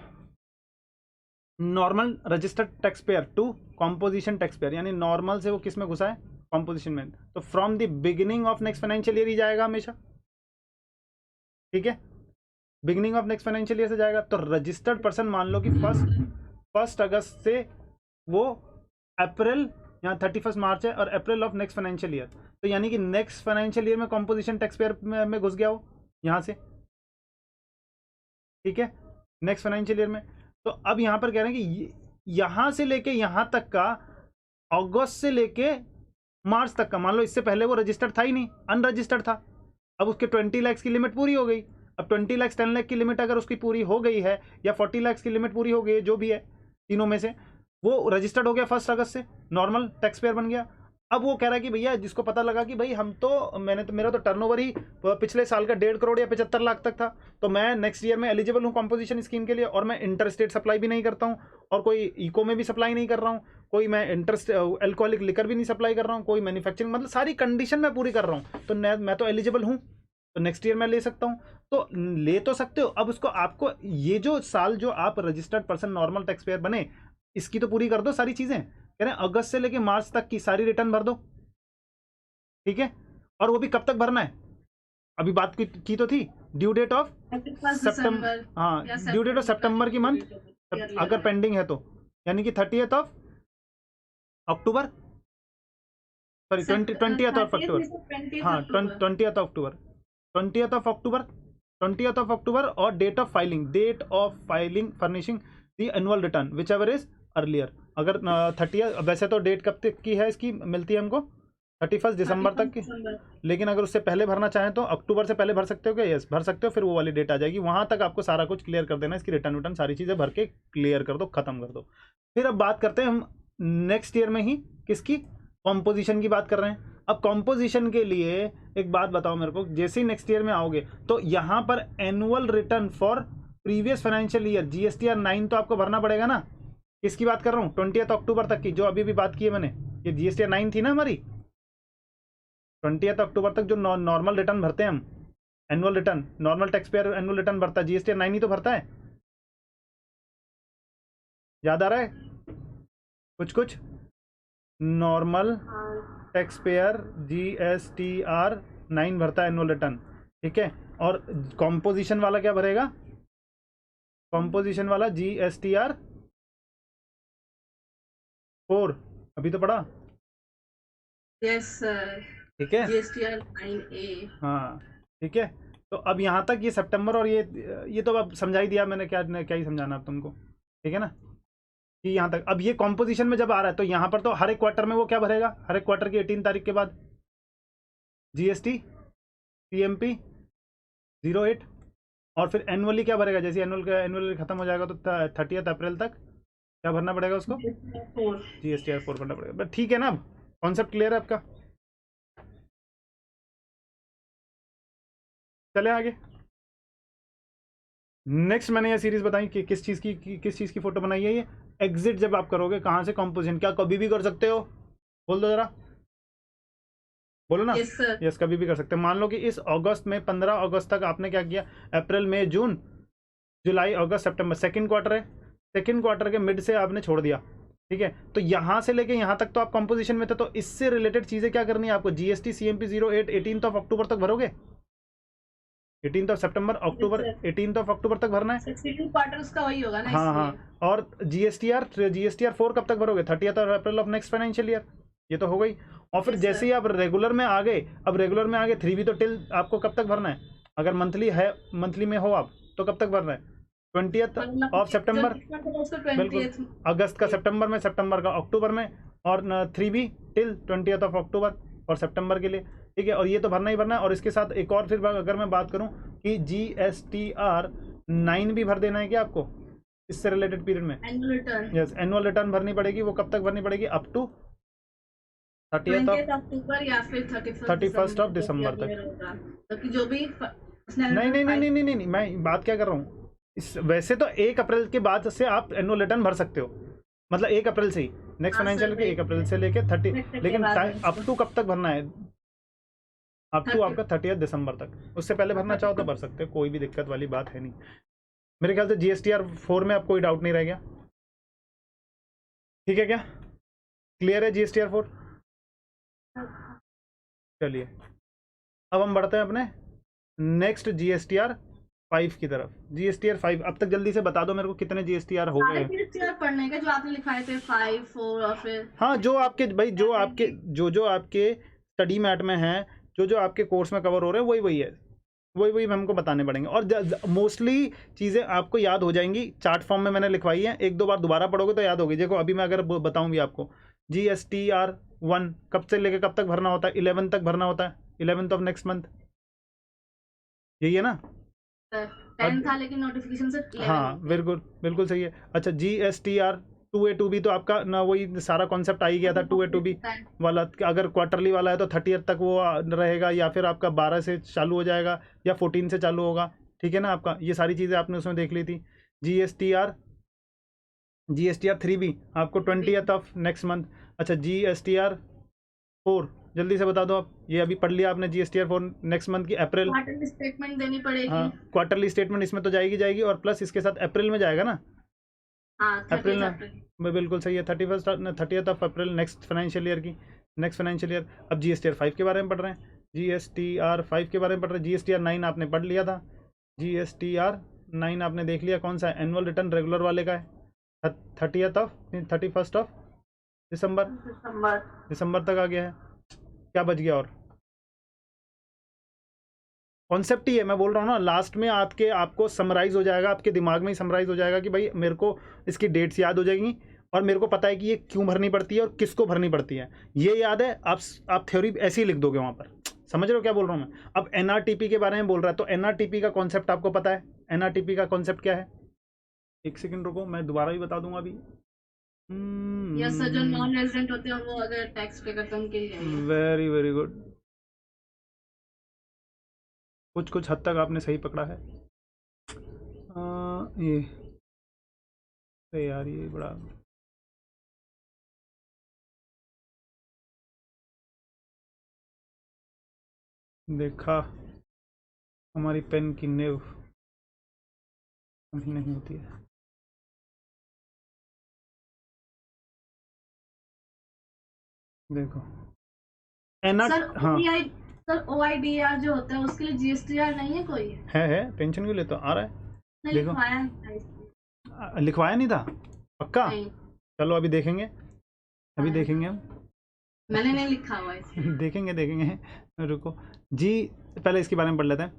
Normal registered tax payer to composition tax payer, यानी नॉर्मल से वो किस में घुसा है, कॉम्पोजिशन में। तो from the beginning of next financial year ही जाएगा हमेशा, ठीक है, beginning of next financial year से जाएगा। तो रजिस्टर्ड पर्सन मान लो कि फर्स्ट अगस्त से वो अप्रैल, यहाँ 31 मार्च है और अप्रैल ऑफ नेक्स्ट फाइनेंशियल ईयर, तो यानी कि नेक्स्ट फाइनेंशियल ईयर में कॉम्पोजिशन टैक्स पेयर में घुस गया हो यहाँ से, ठीक है, नेक्स्ट फाइनेंशियल ईयर में। तो अब यहाँ पर कह रहे हैं कि यहाँ से लेके यहाँ तक का, अगस्त से लेके मार्च तक का, मान लो इससे पहले वो रजिस्टर्ड था ही नहीं, अनरजिस्टर्ड था। अब उसके 20 लाख की लिमिट पूरी हो गई। अब 20 लाख 10 लाख की लिमिट अगर उसकी पूरी हो गई है, या 40 लाख की लिमिट पूरी हो गई है, जो भी है तीनों में से, वो रजिस्टर्ड हो गया 1 अगस्त से, नॉर्मल टैक्स पेयर बन गया। अब वो कह रहा है कि भैया, जिसको पता लगा कि भाई हम तो मेरा तो टर्नओवर ही पिछले साल का 1.5 करोड़ या 75 लाख तक था, तो मैं नेक्स्ट ईयर में एलिजिबल हूँ कॉम्पोजिशन स्कीम के लिए, और मैं इंटर स्टेट सप्लाई भी नहीं करता हूँ, और कोई इको में भी सप्लाई नहीं कर रहा हूँ, कोई मैं अल्कोहलिक लिकर भी नहीं सप्लाई कर रहा हूँ, कोई मैन्युफैक्चरिंग, मतलब सारी कंडीशन मैं पूरी कर रहा हूँ, तो मैं तो एलिजिबल हूँ, तो नेक्स्ट ईयर मैं ले सकता हूँ। तो ले तो सकते हो। अब उसको आपको ये जो साल जो आप registered person normal tax payer बने, इसकी तो पूरी कर दो सारी चीजें। कह रहे हैं अगस्त से लेके मार्च तक की सारी रिटर्न भर दो, ठीक है। और वो भी कब तक भरना है, अभी बात की तो थी, ड्यू डेट ऑफ सितंबर, हाँ, ड्यू डेट ऑफ सितंबर की मंथ अगर पेंडिंग है तो, यानी कि 30th of October, sorry 20th of अक्टूबर, हाँ 20th October, 20th of October, 20th of October, और date of filing furnishing the annual return whichever is earlier. अगर 30, वैसे तो डेट कब तक की है इसकी, मिलती है हमको 31 दिसंबर तक की, लेकिन अगर उससे पहले भरना चाहें तो अक्टूबर से पहले भर सकते हो क्या? यस, भर सकते हो। फिर वो वाली डेट आ जाएगी, वहां तक आपको सारा कुछ क्लियर कर देना, इसकी रिटर्न सारी चीजें भर के क्लियर कर दो, खत्म कर दो। फिर अब बात करते हैं हम नेक्स्ट ईयर में ही किसकी, कॉम्पोजिशन की बात कर रहे हैं। अब कॉम्पोजिशन के लिए एक बात बताओ मेरे को, जैसे ही नेक्स्ट ईयर में आओगे तो यहाँ पर annual return for previous financial year GSTR 9 तो आपको भरना पड़ेगा ना। किसकी बात कर रहा हूँ, 20th अक्टूबर तक की, जो अभी भी बात की है मैंने, ये GSTR 9 थी ना हमारी, 20th अक्टूबर तक जो नॉर्मल रिटर्न भरते हैं हम, annual return, normal tax payer annual return भरता है, GSTR 9 ही तो भरता है। याद आ रहा है कुछ नॉर्मल टैक्स पेयर GSTR 9 भरता है एनुअल रिटर्न, ठीक है। और कॉम्पोजिशन वाला क्या भरेगा, कॉम्पोजिशन वाला GSTR 4, अभी तो पढ़ा, यस सर, ठीक है, GSTR 9A, हाँ ठीक है। तो अब यहाँ तक ये सितंबर, और ये तो अब समझा ही दिया मैंने, क्या ही समझाना अब तुमको, ठीक है ना, कि यहाँ तक। अब ये कॉम्पोजिशन में जब आ रहा है तो यहाँ पर तो हर एक क्वार्टर में वो क्या भरेगा, हर एक क्वार्टर की 18 तारीख के बाद GST CMP 08, और फिर एनुअली क्या भरेगा, जैसे एनुअल खत्म हो जाएगा तो 30th अप्रैल तक क्या भरना पड़ेगा उसको, GSTR 4 भरना पड़ेगा। बट ठीक है ना, अब कॉन्सेप्ट क्लियर है आपका, चले आगे। नेक्स्ट मैंने ये सीरीज बताई कि किस चीज़ की फोटो बनाई है। ये एग्जिट जब आप करोगे कहाँ से कॉम्पोजिशन, क्या कभी भी कर सकते हो, बोल दो जरा, बोलो ना। यस कभी भी कर सकते हो। मान लो कि इस अगस्त में 15 अगस्त तक आपने क्या किया, अप्रैल मई जून जुलाई अगस्त सितंबर, सेकंड क्वार्टर है, सेकंड क्वार्टर के मिड से आपने छोड़ दिया, ठीक है। तो यहाँ से लेके यहाँ तक तो आप कॉम्पोजिशन में थे, तो इससे रिलेटेड चीज़ें क्या करनी है आपको, GST CMP 08 18th of October तक भरोगे, 18th of September, October 18th of October तक भरना है, क्वार्टर उसका वही होगा ना, हाँ। और GSTR 4 कब तक भरोगे, 30th April of next financial year, ये तो हो गई। और फिर जैसे ही आप रेगुलर में आ गए, अब रेगुलर में आ गए 3 भी तो टिल आपको कब तक भरना है, अगर मंथली में हो आप तो कब तक भरना है, 20th ऑफ सितंबर, बिल्कुल अगस्त का सितंबर में, सितंबर का अक्टूबर में, और 3B till 20th of October और सितंबर के लिए, ठीक है। और ये तो भरना ही भरना है। और इसके साथ एक और फिर अगर मैं बात करूं कि GSTR 9 भी भर देना है क्या आपको इससे रिलेटेड पीरियड में? Annual return, yes, annual return भरनी पड़ेगी। वो कब तक भरनी पड़ेगी? Up to 30th of October या फिर 31st ऑफ दिसंबर तक। तो जो भी नहीं नहीं नहीं नहीं नहीं, मैं बात क्या कर रहा हूँ, इस वैसे तो 1 अप्रैल के बाद से आप एनुअल रिटर्न भर सकते हो, मतलब 1 अप्रैल से ही, नेक्स्ट फाइनेंशियल के 1 अप्रैल से लेके 30, लेकिन अप टू कब तक भरना है? अप टू आपका 30th दिसंबर तक। उससे पहले भरना चाहो तो भर सकते हो, कोई भी दिक्कत वाली बात है नहीं। मेरे ख्याल से GSTR 4 में आपको कोई डाउट नहीं रह गया, ठीक है क्या? क्लियर है GSTR 4? चलिए अब हम बढ़ते हैं अपने नेक्स्ट GSTR 5 की तरफ। GSTR 5 अब तक जल्दी से बता दो मेरे को कितने GSTR हो गए? GSTR पढ़ने का जो आपने लिखाए थे 5, 4 और फिर हाँ, जो आपके भाई जो आपके स्टडी मैट में है, जो आपके कोर्स में कवर हो रहे हैं वही है, वही हमको बताने पड़ेंगे। और मोस्टली चीज़ें आपको याद हो जाएंगी, चार्ट फॉर्म में मैंने लिखवाई है, 1-2 बार दोबारा पढ़ोगे तो याद होगी। देखो अभी मैं अगर बताऊँ भी आपको, GSTR 1 कब से लेके कब तक भरना होता है? 11 तक भरना होता है, 11th ऑफ नेक्स्ट मंथ, यही है ना? 10 था लेकिन नोटिफिकेशन से 11 हाँ बिल्कुल सही है। अच्छा, GSTR 2A 2B तो आपका ना वही सारा कॉन्सेप्ट आ ही गया था 2A 2B वाला। अगर क्वार्टरली वाला है तो 30th तक वो रहेगा, या फिर आपका 12 से चालू हो जाएगा या 14 से चालू होगा, ठीक है ना? आपका ये सारी चीज़ें आपने उसमें देख ली थी। GSTR 3B आपको 20th ऑफ नेक्स्ट मंथ। अच्छा, GSTR 4 जल्दी से बता दो आप, ये अभी पढ़ लिया आपने। GSTR 4 नेक्स्ट मंथ की अप्रैल, क्वार्टरली स्टेटमेंट देनी पड़ेगी। हाँ, क्वार्टरली स्टेटमेंट इसमें तो जाएगी, और प्लस इसके साथ अप्रैल में जाएगा ना? हाँ, अप्रैल में, बिल्कुल सही है। 30th of April next financial year की, नेक्स्ट फाइनेंशियल ईयर। अब GSTR 5 के बारे में पढ़ रहे हैं, GSTR 5 के बारे में पढ़ रहे हैं। GSTR 9 आपने पढ़ लिया था, GSTR 9 आपने देख लिया, कौन सा है? एनुअल रिटर्न रेगुलर वाले का है, 31st ऑफ दिसंबर तक आ गया है। क्या बच गया? और कॉन्सेप्ट ही है, मैं बोल रहा हूँ ना, लास्ट में आपको समराइज हो जाएगा, आपके दिमाग में ही समराइज हो जाएगा कि भाई मेरे को इसकी डेट्स याद हो जाएंगी, और मेरे को पता है कि ये क्यों भरनी पड़ती है और किसको भरनी पड़ती है, ये याद है। आप थ्योरी ऐसे ही लिख दोगे वहाँ पर, समझ रहे हो क्या बोल रहा हूँ मैं? अब NRTP के बारे में बोल रहा है, तो NRTP का कॉन्सेप्ट आपको पता है? NRTP का कॉन्सेप्ट क्या है? एक सेकंड रुको, मैं दोबारा भी बता दूंगा अभी। यस सर, जो नॉन रेजिडेंट होते हैं वो अगर टैक्स पे करते हैं उनके लिए। वेरी गुड, कुछ हद तक आपने सही पकड़ा है। ये अरे यार, ये बड़ा देखा, हमारी पेन की नेव कभी नहीं होती है। देखो सर OIDR जो होता है उसके लिए GSTR नहीं है कोई? है, टेंशन क्यों लेते हो? आ रहा है, देखो लिखवाया नहीं था पक्का? चलो अभी देखेंगे, देखेंगे हम, मैंने नहीं लिखा हुआ है। देखेंगे रुको पहले इसके बारे में पढ़ लेते हैं।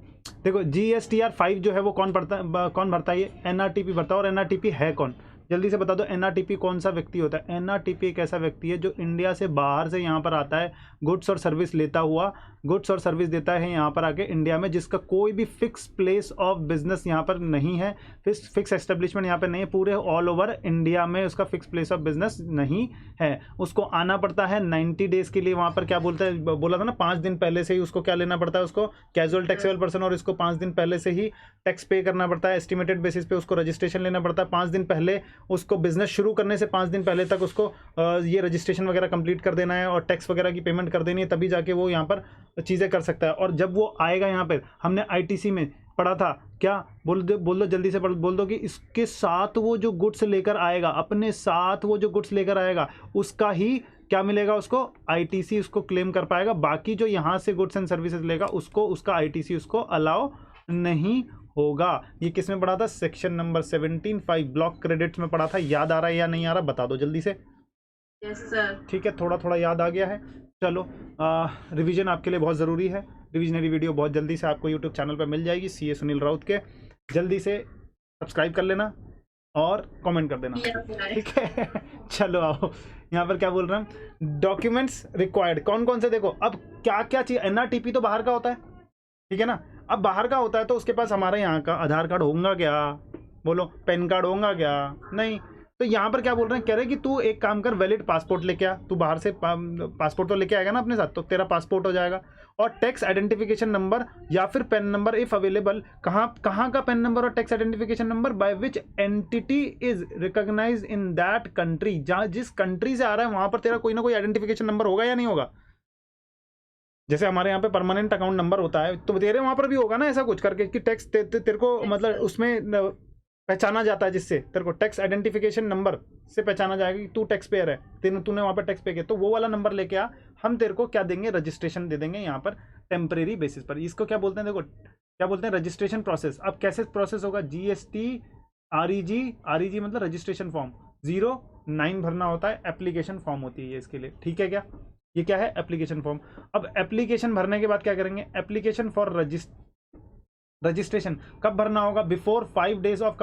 देखो, GSTR 5 जो है वो कौन भरता है? ये NRTP भरता है। और NRTP है कौन? जल्दी से बता दो, NRTP कौन सा व्यक्ति होता है? NRTP एक ऐसा व्यक्ति है जो इंडिया से बाहर से यहाँ पर आता है, गुड्स और सर्विस लेता हुआ, गुड्स और सर्विस देता है यहाँ पर आके इंडिया में, जिसका कोई भी फिक्स प्लेस ऑफ बिजनेस यहाँ पर नहीं है, फिक्स एस्टेब्लिशमेंट यहाँ पर नहीं है, पूरे ऑल ओवर इंडिया में उसका फिक्स प्लेस ऑफ बिजनेस नहीं है। उसको आना पड़ता है 90 डेज के लिए वहाँ पर। क्या बोला था ना, 5 दिन पहले से ही उसको क्या लेना पड़ता है? उसको कैजुअल टैक्सेबल पर्सन, और इसको 5 दिन पहले से ही टैक्स पे करना पड़ता है। एस्टिमेटेड बेसिस पे उसको रजिस्ट्रेशन लेना पड़ता है। 5 दिन पहले उसको, बिजनेस शुरू करने से 5 दिन पहले तक उसको ये रजिस्ट्रेशन वगैरह कंप्लीट कर देना है और टैक्स वगैरह की पेमेंट कर देनी है, तभी जाके वो यहाँ पर चीज़ें कर सकता है। और जब वो आएगा यहाँ पर, हमने ITC में पढ़ा था, क्या बोल दो जल्दी से बोल दो कि इसके साथ वो जो गुड्स लेकर आएगा, अपने साथ वो जो गुड्स लेकर आएगा, उसका ही क्या मिलेगा? उसको ITC उसको क्लेम कर पाएगा। बाकी जो यहाँ से गुड्स एंड सर्विसेज लेगा उसको, उसका ITC उसको अलाउ नहीं होगा। ये किस में पढ़ा था? सेक्शन नंबर 17(5) ब्लॉक क्रेडिट्स में पढ़ा था। याद आ रहा है या नहीं आ रहा? बता दो जल्दी से। Yes sir. ठीक है, थोड़ा याद आ गया है। चलो, रिवीजन आपके लिए बहुत ज़रूरी है। रिविजनरी वीडियो बहुत जल्दी से आपको यूट्यूब चैनल पर मिल जाएगी, CA सुनील राउत के। जल्दी से सब्सक्राइब कर लेना और कमेंट कर देना, ठीक है। चलो आओ, यहाँ पर क्या बोल रहा हूँ, डॉक्यूमेंट्स रिक्वायर्ड कौन कौन से, देखो अब क्या क्या चीज, एनआरटीपी तो बाहर का होता है, ठीक है ना। अब बाहर का होता है तो उसके पास हमारे यहाँ का आधार कार्ड होगा क्या, बोलो, पैन कार्ड होगा क्या, नहीं। तो यहाँ पर क्या बोल रहे हैं, कह रहे हैं कि तू एक काम कर, वैलिड पासपोर्ट लेके आ, तू बाहर से पासपोर्ट तो लेके आएगा ना अपने साथ, तो तेरा पासपोर्ट हो जाएगा। और टैक्स आइडेंटिफिकेशन नंबर या फिर पैन नंबर इफ अवेलेबल, कहाँ का पैन नंबर और tax identification number, by which entity is recognised in that country, जहाँ जिस कंट्री से आ रहा है वहां पर तेरा कोई ना कोई आइडेंटिफिकेशन नंबर होगा या नहीं होगा। जैसे हमारे यहाँ पे परमानेंट अकाउंट नंबर होता है, तो तेरे वहां पर भी होगा ना ऐसा कुछ करके कि टैक्स तेरे को मतलब उसमें पहचाना जाता है, जिससे तेरे को टैक्स आइडेंटिफिकेशन नंबर से पहचाना जाएगा कि तू टैक्स पेयर है, तूने वहाँ पर टैक्स पे किया, तो वो वाला नंबर लेके आ, हम तेरे को क्या देंगे, रजिस्ट्रेशन दे देंगे यहाँ पर टेम्परेरी बेसिस पर। इसको क्या बोलते हैं, देखो क्या बोलते हैं, रजिस्ट्रेशन प्रोसेस। अब कैसे प्रोसेस होगा, GST REG मतलब रजिस्ट्रेशन फॉर्म 09 भरना होता है, एप्लीकेशन फॉर्म होती है ये इसके लिए, ठीक है क्या, ये क्या है, एप्लीकेशन फॉर्म। अब एप्लीकेशन भरने के बाद क्या करेंगे, एप्लीकेशन फॉर रजिस्ट्रेशन कब भरना होगा, before 5 days of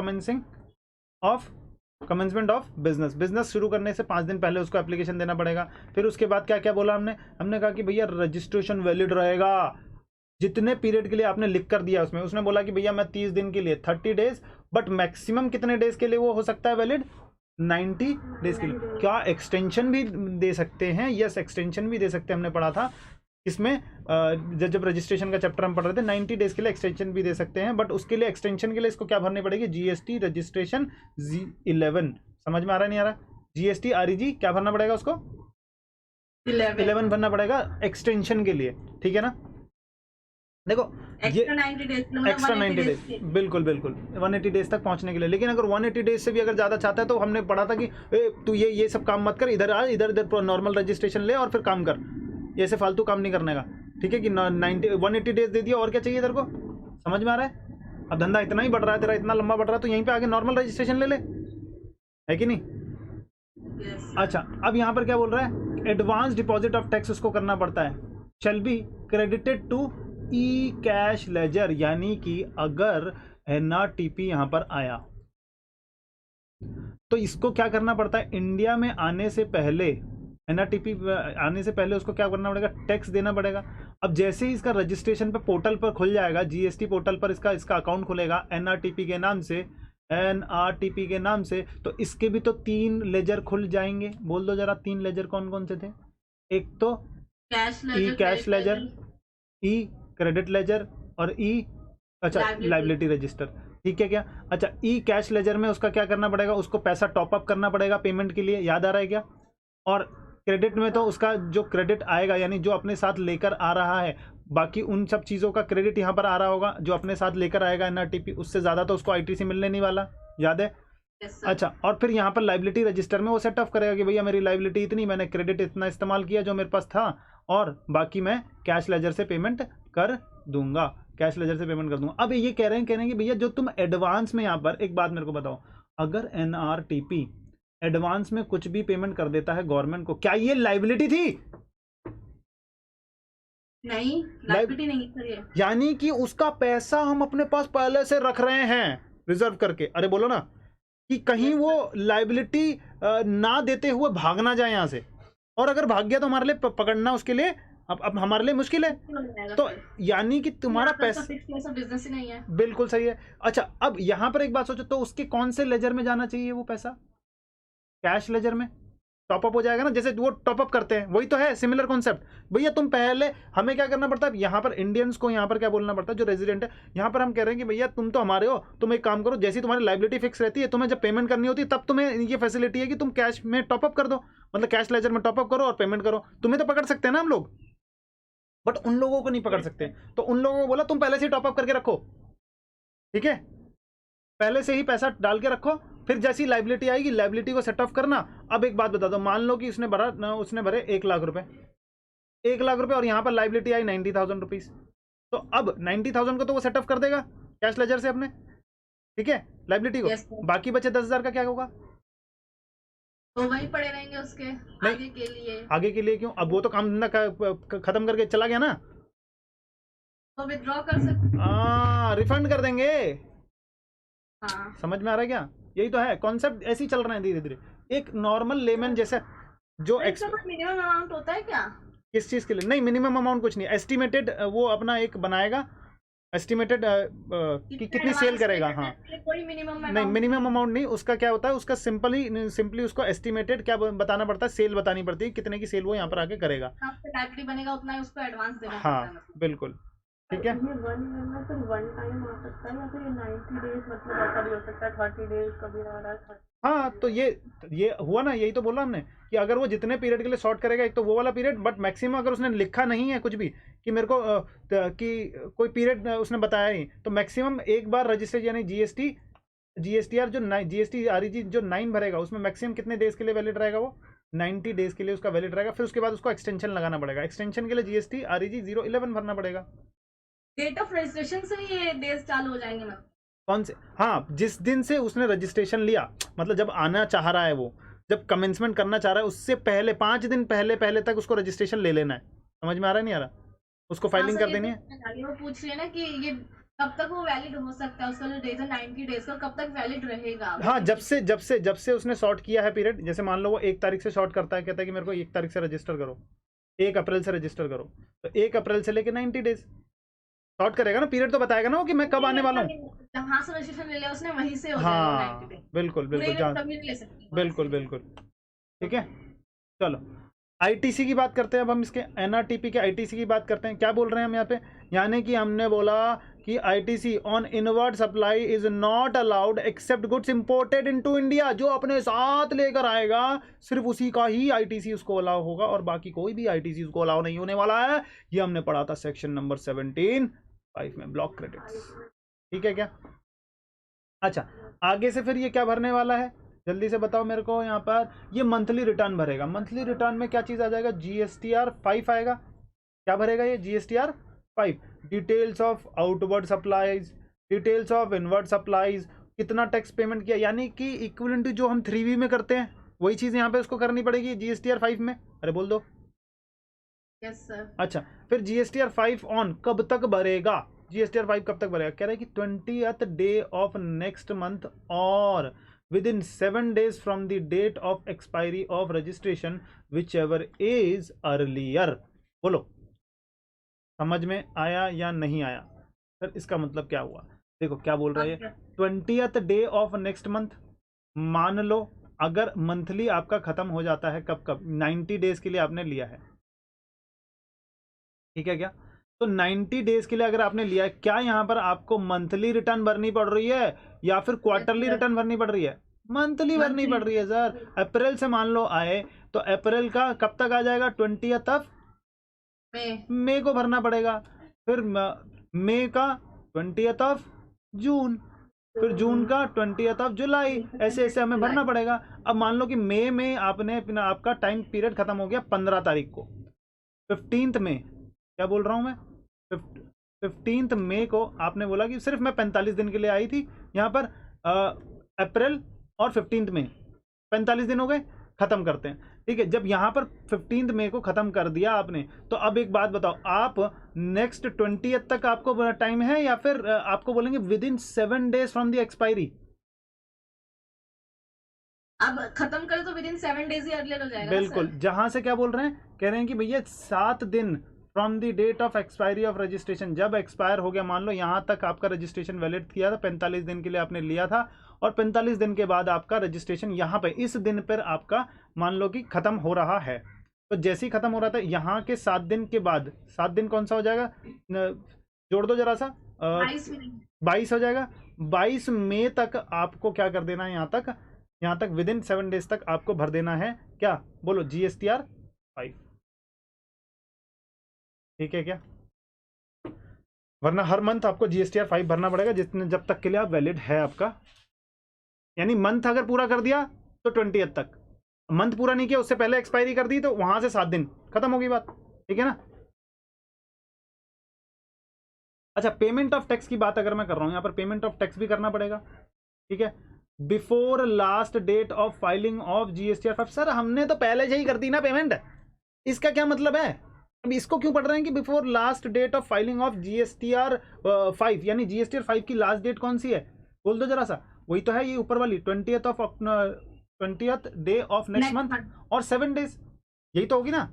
commencement of business शुरू करने से 5 दिन पहले उसको एप्लीकेशन देना पड़ेगा। फिर उसके बाद क्या क्या बोला हमने कहा कि भैया रजिस्ट्रेशन वैलिड रहेगा जितने पीरियड के लिए आपने लिख कर दिया उसमें, उसने बोला कि भैया मैं 30 दिन के लिए 30 days, बट मैक्सिमम कितने डेज के लिए वो हो सकता है वैलिड, 90 डेज के लिए। क्या एक्सटेंशन भी दे सकते हैं, यस एक्सटेंशन भी दे सकते हैं, हमने पढ़ा था इसमें जब रजिस्ट्रेशन का चैप्टर हम पढ़ रहे थे, 90 डेज के लिए एक्सटेंशन भी दे सकते हैं, बट उसके लिए एक्सटेंशन के लिए इसको क्या भरनी पड़ेगी, GST रजिस्ट्रेशन 11, समझ में आ रहा नहीं आ रहा, GST REG क्या भरना पड़ेगा उसको, 11 भरना पड़ेगा एक्सटेंशन के लिए, ठीक है ना। देखो एक्स्ट्रा 90 डेज, एक्स्ट्रा 90 डेज, बिल्कुल 180 डेज तक पहुंचने के लिए। लेकिन अगर 180 डेज से भी अगर ज़्यादा चाहता है तो हमने पढ़ा था कि तू ये सब काम मत कर, इधर आ, इधर नॉर्मल रजिस्ट्रेशन ले और फिर काम कर, ऐसे फालतू काम नहीं करने का, ठीक है कि 180 डेज दे दिया, और क्या चाहिए तेरे को, समझ में आ रहा है। अब धंधा इतना ही बढ़ रहा है तेरा, इतना लंबा बढ़ रहा है, तो यहीं पे आगे नॉर्मल रजिस्ट्रेशन ले ले, है कि नहीं। अच्छा अब यहाँ पर क्या बोल रहा है, एडवांस डिपॉजिट ऑफ टैक्स उसको करना पड़ता है, shall be credited to e cash ledger, यानी कि अगर NRTP यहाँ पर आया तो इसको क्या करना पड़ता है, इंडिया में आने से पहले, NRTP आने से पहले उसको क्या करना पड़ेगा, टैक्स देना पड़ेगा। अब जैसे ही इसका रजिस्ट्रेशन पे पोर्टल पर खुल जाएगा, GST पोर्टल पर इसका अकाउंट खुलेगा NRTP के नाम से, तो इसके भी तो 3 लेजर खुल जाएंगे, बोल दो जरा 3 लेजर कौन कौन से थे, एक तो ई कैश लेजर, ई क्रेडिट लेजर और लाइबिलिटी रजिस्टर, ठीक है क्या। अच्छा ई कैश लेजर में उसका क्या करना पड़ेगा, उसको पैसा टॉप अप करना पड़ेगा पेमेंट के लिए, याद आ रहा है क्या। और क्रेडिट में तो उसका जो क्रेडिट आएगा, यानी जो अपने साथ लेकर आ रहा है, बाकी उन सब चीज़ों का क्रेडिट यहाँ पर आ रहा होगा, जो अपने साथ लेकर आएगा NRTP, उससे ज़्यादा तो उसको ITC मिलने नहीं वाला, याद है। अच्छा और फिर यहाँ पर लाइबिलिटी रजिस्टर में वो सेट ऑफ करेगा कि भैया मेरी लाइबिलिटी इतनी, मैंने क्रेडिट इतना इस्तेमाल किया जो मेरे पास था, और बाकी मैं कैश लेजर से पेमेंट कर दूंगा, अब ये कह रहे हैं कि भैया जो तुम एडवांस में, यहाँ पर एक बात मेरे को बताओ, अगर NRTP एडवांस में कुछ भी पेमेंट कर देता है गवर्नमेंट को, क्या ये लाइबिलिटी थी, नहीं लाइबिलिटी नहीं है, यानी कि उसका पैसा हम अपने पास पहले से रख रहे हैं रिजर्व करके, अरे बोलो ना, कि कहीं वो लाइबिलिटी ना देते हुए भाग ना जाए यहाँ से, और अगर भाग गया तो हमारे लिए पकड़ना उसके लिए अब हमारे लिए मुश्किल है, तो यानी कि तुम्हारा पैसा बिजनेस ही नहीं है, बिल्कुल सही है। अच्छा अब यहाँ पर एक बात सोचो, तो उसके कौन से लेजर में जाना चाहिए वो पैसा, कैश लेजर में टॉपअप हो जाएगा ना, जैसे वो टॉपअप करते हैं, वही तो है सिमिलर कॉन्सेप्ट। भैया तुम पहले, हमें क्या करना पड़ता है, यहाँ पर इंडियंस को यहाँ पर क्या बोलना पड़ता है, जो रेजिडेंट है, यहाँ पर हम कह रहे हैं कि भैया तुम तो हमारे हो, तुम एक काम करो, जैसी तुम्हारी लाइबिलिटी फिक्स रहती है, तुम्हें जब पेमेंट करनी होती है तब तुम्हें ये फैसिलिटी है कि तुम कैश में टॉपअप कर दो, मतलब कैश लेजर में टॉपअप करो और पेमेंट करो। तुम्हें तो पकड़ सकते हैं ना हम लोग, बट उन लोगों को नहीं पकड़ सकते, तो उन लोगों को बोला तुम पहले से ही टॉपअप करके रखो, ठीक है, पहले से ही पैसा डाल के रखो, फिर जैसी लाइबिलिटी आएगी लाइबिलिटी को सेट ऑफ करना। अब एक बात बता दो, मान लो कि उसने भरे 1 लाख रुपए, 1 लाख रुपए, और यहाँ पर लाइबिलिटी आई 90,000 रुपीज, तो अब 90,000 को तो वो सेट ऑफ कर देगा कैश लेजर से अपने, ठीक है, लाइबिलिटी को। yes, बाकी बचे 10,000 का क्या होगा, तो वही पड़े रहेंगे उसके आगे के लिए। आगे के लिए क्यों, अब वो तो काम धंधा खत्म करके चला गया ना, तो विथड्रॉ कर सकते, रिफंड कर देंगे, हाँ समझ में आ रहा है क्या? यही तो है कॉन्सेप्ट, ऐसे ही चल रहे हैं धीरे धीरे। एक नॉर्मल लेमन जैसे जो तो इसका कोई मिनिमम अमाउंट होता है क्या? किस चीज़ के लिए? नहीं, मिनिमम अमाउंट कुछ नहीं, एस्टिमेटेड वो अपना एक बनाएगा एस्टिमेटेड कि कितनी सेल करेगा। हाँ कोई मिनिमम नहीं, मिनिमम अमाउंट नहीं, उसका क्या होता है, उसका सिंपली उसको एस्टिमेटेड क्या बताना पड़ता है, सेल बतानी पड़ती है कितने की सेल वो यहाँ पर आके करेगा। टाइपली बनेगा उतना ही उसको एडवांस देना पड़ता है हाँ मतलब। बिल्कुल, ठीक है। ये 1 ईयर में फिर 1 टाइम आ सकता है या फिर ये 90 डेज मतलब ऐसा भी हो सकता है 30 डेज कभी आ रहा है 30। हाँ तो ये हुआ ना, यही तो बोला हमने कि अगर वो जितने पीरियड के लिए शॉर्ट करेगा, एक तो वो वाला पीरियड, बट मैक्सिमम अगर उसने लिखा नहीं है कुछ भी कि मेरे को कि कोई पीरियड उसने बताया ही, तो मैक्सिमम एक बार रजिस्ट्रेशन यानी जीएसटीआर जो जीएसटी आरईजी जो 9 भरेगा उसमें मैक्सिमम कितने डेज के लिए वैलिड रहेगा, वो 90 डेज के लिए उसका वैलिड रहेगा। फिर उसके बाद उसको एक्सटेंशन लगाना पड़ेगा, एक्सटेंशन के लिए जीएसटी आरईजी 011 भरना पड़ेगा। डेट ऑफ रजिस्ट्रेशन से ही ये डेज चालू हो जाएंगे मतलब? कौन से? हाँ, जिस दिन से उसने रजिस्ट्रेशन लिया, मतलब जब आना चाह रहा है वो, जब कमेंसमेंट करना चाह रहा है उससे पहले 5 दिन पहले तक उसको रजिस्ट्रेशन ले लेना है। समझ में आ रहा है नहीं आ रहा? उसको फाइलिंग कर देनी है। वो पूछ रही है ना कि ये कब तक वो वैलिड हो सकता है, उसका जो डेज है 90 डेज का, कब तक वैलिड रहेगा? हाँ, जब से उसने शॉर्ट किया है पीरियड, जैसे मान लो वो 1 तारीख से शॉर्ट करता है, कहता है कि मेरे को 1 तारीख से रजिस्टर करो, 1 अप्रैल से रजिस्टर करो, तो 1 अप्रैल से लेके 90 डेज शॉर्ट करेगा ना, पीरियड तो बताएगा ना वो कि मैं कब आने वाला हूँ। जहाँ से रजिस्ट्रेशन ले लिया उसने वहीं से हो जाएगा हाँ 90 डेज। बिल्कुल बिल्कुल, तभी ले सकती हूँ। बिल्कुल बिल्कुल, ठीक है। चलो आईटीसी की बात करते हैं अब हम, इसके एनआरटीपी के आईटीसी की बात करते हैं। क्या बोल रहे हैं हम यहाँ पे, यानी कि हमने बोला कि ITC on inward supply is not allowed except goods imported into India. जो अपने साथ लेकर आएगा सिर्फ उसी का ही आईटीसी उसको अलाउ होगा, और बाकी कोई भी आईटीसी उसको अलाउ नहीं होने वाला है। ये हमने पढ़ा था सेक्शन नंबर 17(5) में, ब्लॉक क्रेडिट्स, ठीक है क्या? अच्छा, आगे से फिर ये क्या भरने वाला है, जल्दी से बताओ मेरे को। यहाँ पर ये मंथली रिटर्न भरेगा। मंथली रिटर्न में क्या चीज़ आ जाएगा, जीएसटीआर 5 आएगा। क्या भरेगा ये, GSTR 5। Details of outward supplies, details of inward supplies, कितना टैक्स पेमेंट किया, यानी कि इक्विवेलेंट जो हम 3V में करते हैं वही चीज़ यहाँ पे उसको करनी पड़ेगी जीएसटीआर 5 में। अरे बोल दो। Yes sir. अच्छा, फिर जीएसटीआर 5 ऑन कब तक भरेगा, जीएसटीआर 5 कब तक भरेगा, कह रहा है कि 20th day of next month और within 7 days from the date of expiry of registration whichever is earlier। बोलो समझ में आया या नहीं आया? सर इसका मतलब क्या हुआ, देखो क्या बोल रहा है, 20th day of next month. मान लो अगर मंथली आपका खत्म हो जाता है, कब 90 डेज के लिए आपने लिया है, ठीक है क्या? तो 90 डेज के लिए अगर आपने लिया है, क्या यहाँ पर आपको मंथली रिटर्न भरनी पड़ रही है या फिर क्वार्टरली रिटर्न भरनी पड़ रही है? मंथली भरनी पड़ रही है सर। अप्रैल से मान लो आए तो अप्रैल का कब तक आ जाएगा, 20th ऑफ मई को भरना पड़ेगा। फिर मई का 20th ऑफ जून, फिर जून का 20th ऑफ जुलाई, ऐसे ऐसे हमें भरना पड़ेगा। अब मान लो कि मई में आपने आपका टाइम पीरियड खत्म हो गया 15 तारीख को, 15th में, क्या बोल रहा हूँ मैं, 15th मई को आपने बोला कि सिर्फ मैं 45 दिन के लिए आई थी यहाँ पर, अप्रैल और 15th मई, 45 दिन हो गए, खत्म करते हैं, ठीक है। जब यहाँ पर 15th मई को खत्म कर दिया आपने, तो अब एक बात बताओ, आप नेक्स्ट 20th तक आपको टाइम है या फिर आपको बोलेंगे within 7 days from the expiry? अब खत्म करे तो विदिन 7 days ही अर्लियर हो जाएगा। बिल्कुल, जहां से क्या बोल रहे हैं, कह रहे हैं कि भैया 7 दिन from the date of expiry of registration, जब एक्सपायर हो गया, मान लो यहाँ तक आपका रजिस्ट्रेशन वैलिड किया था, 45 दिन के लिए आपने लिया था, और 45 दिन के बाद आपका रजिस्ट्रेशन यहाँ पे इस दिन पर आपका मान लो कि खत्म हो रहा है। तो जैसे ही खत्म हो रहा था, यहाँ के 7 दिन के बाद, 7 दिन कौन सा हो जाएगा, जोड़ दो जरा सा, 22 हो जाएगा। 22 मई तक आपको क्या कर देना है, यहाँ तक विदिन 7 days तक आपको भर देना है, क्या बोलो, जीएसटीआर 5, ठीक है क्या? वरना हर मंथ आपको जीएसटीआर 5 भरना पड़ेगा, जितने जब तक के लिए आप वैलिड है आपका। यानी मंथ अगर पूरा कर दिया तो 20th तक, मंथ पूरा नहीं किया उससे पहले एक्सपायरी कर दी तो वहां से 7 दिन, खत्म होगी बात, ठीक है ना? अच्छा, पेमेंट ऑफ टैक्स की बात अगर मैं कर रहा हूं, यहाँ पर पेमेंट ऑफ टैक्स भी करना पड़ेगा, ठीक है, before last date of filing of GSTR 5। Sir हमने तो पहले से ही कर दी ना पेमेंट, इसका क्या मतलब है? अब इसको क्यों पढ़ रहे हैं कि before last date of filing of GSTR 5, यानी जीएसटीआर 5 की लास्ट डेट कौन सी है, बोल दो जरा सा, वही तो है ये ऊपर वाली 20th day of next month और 7 डेज, यही तो होगी ना।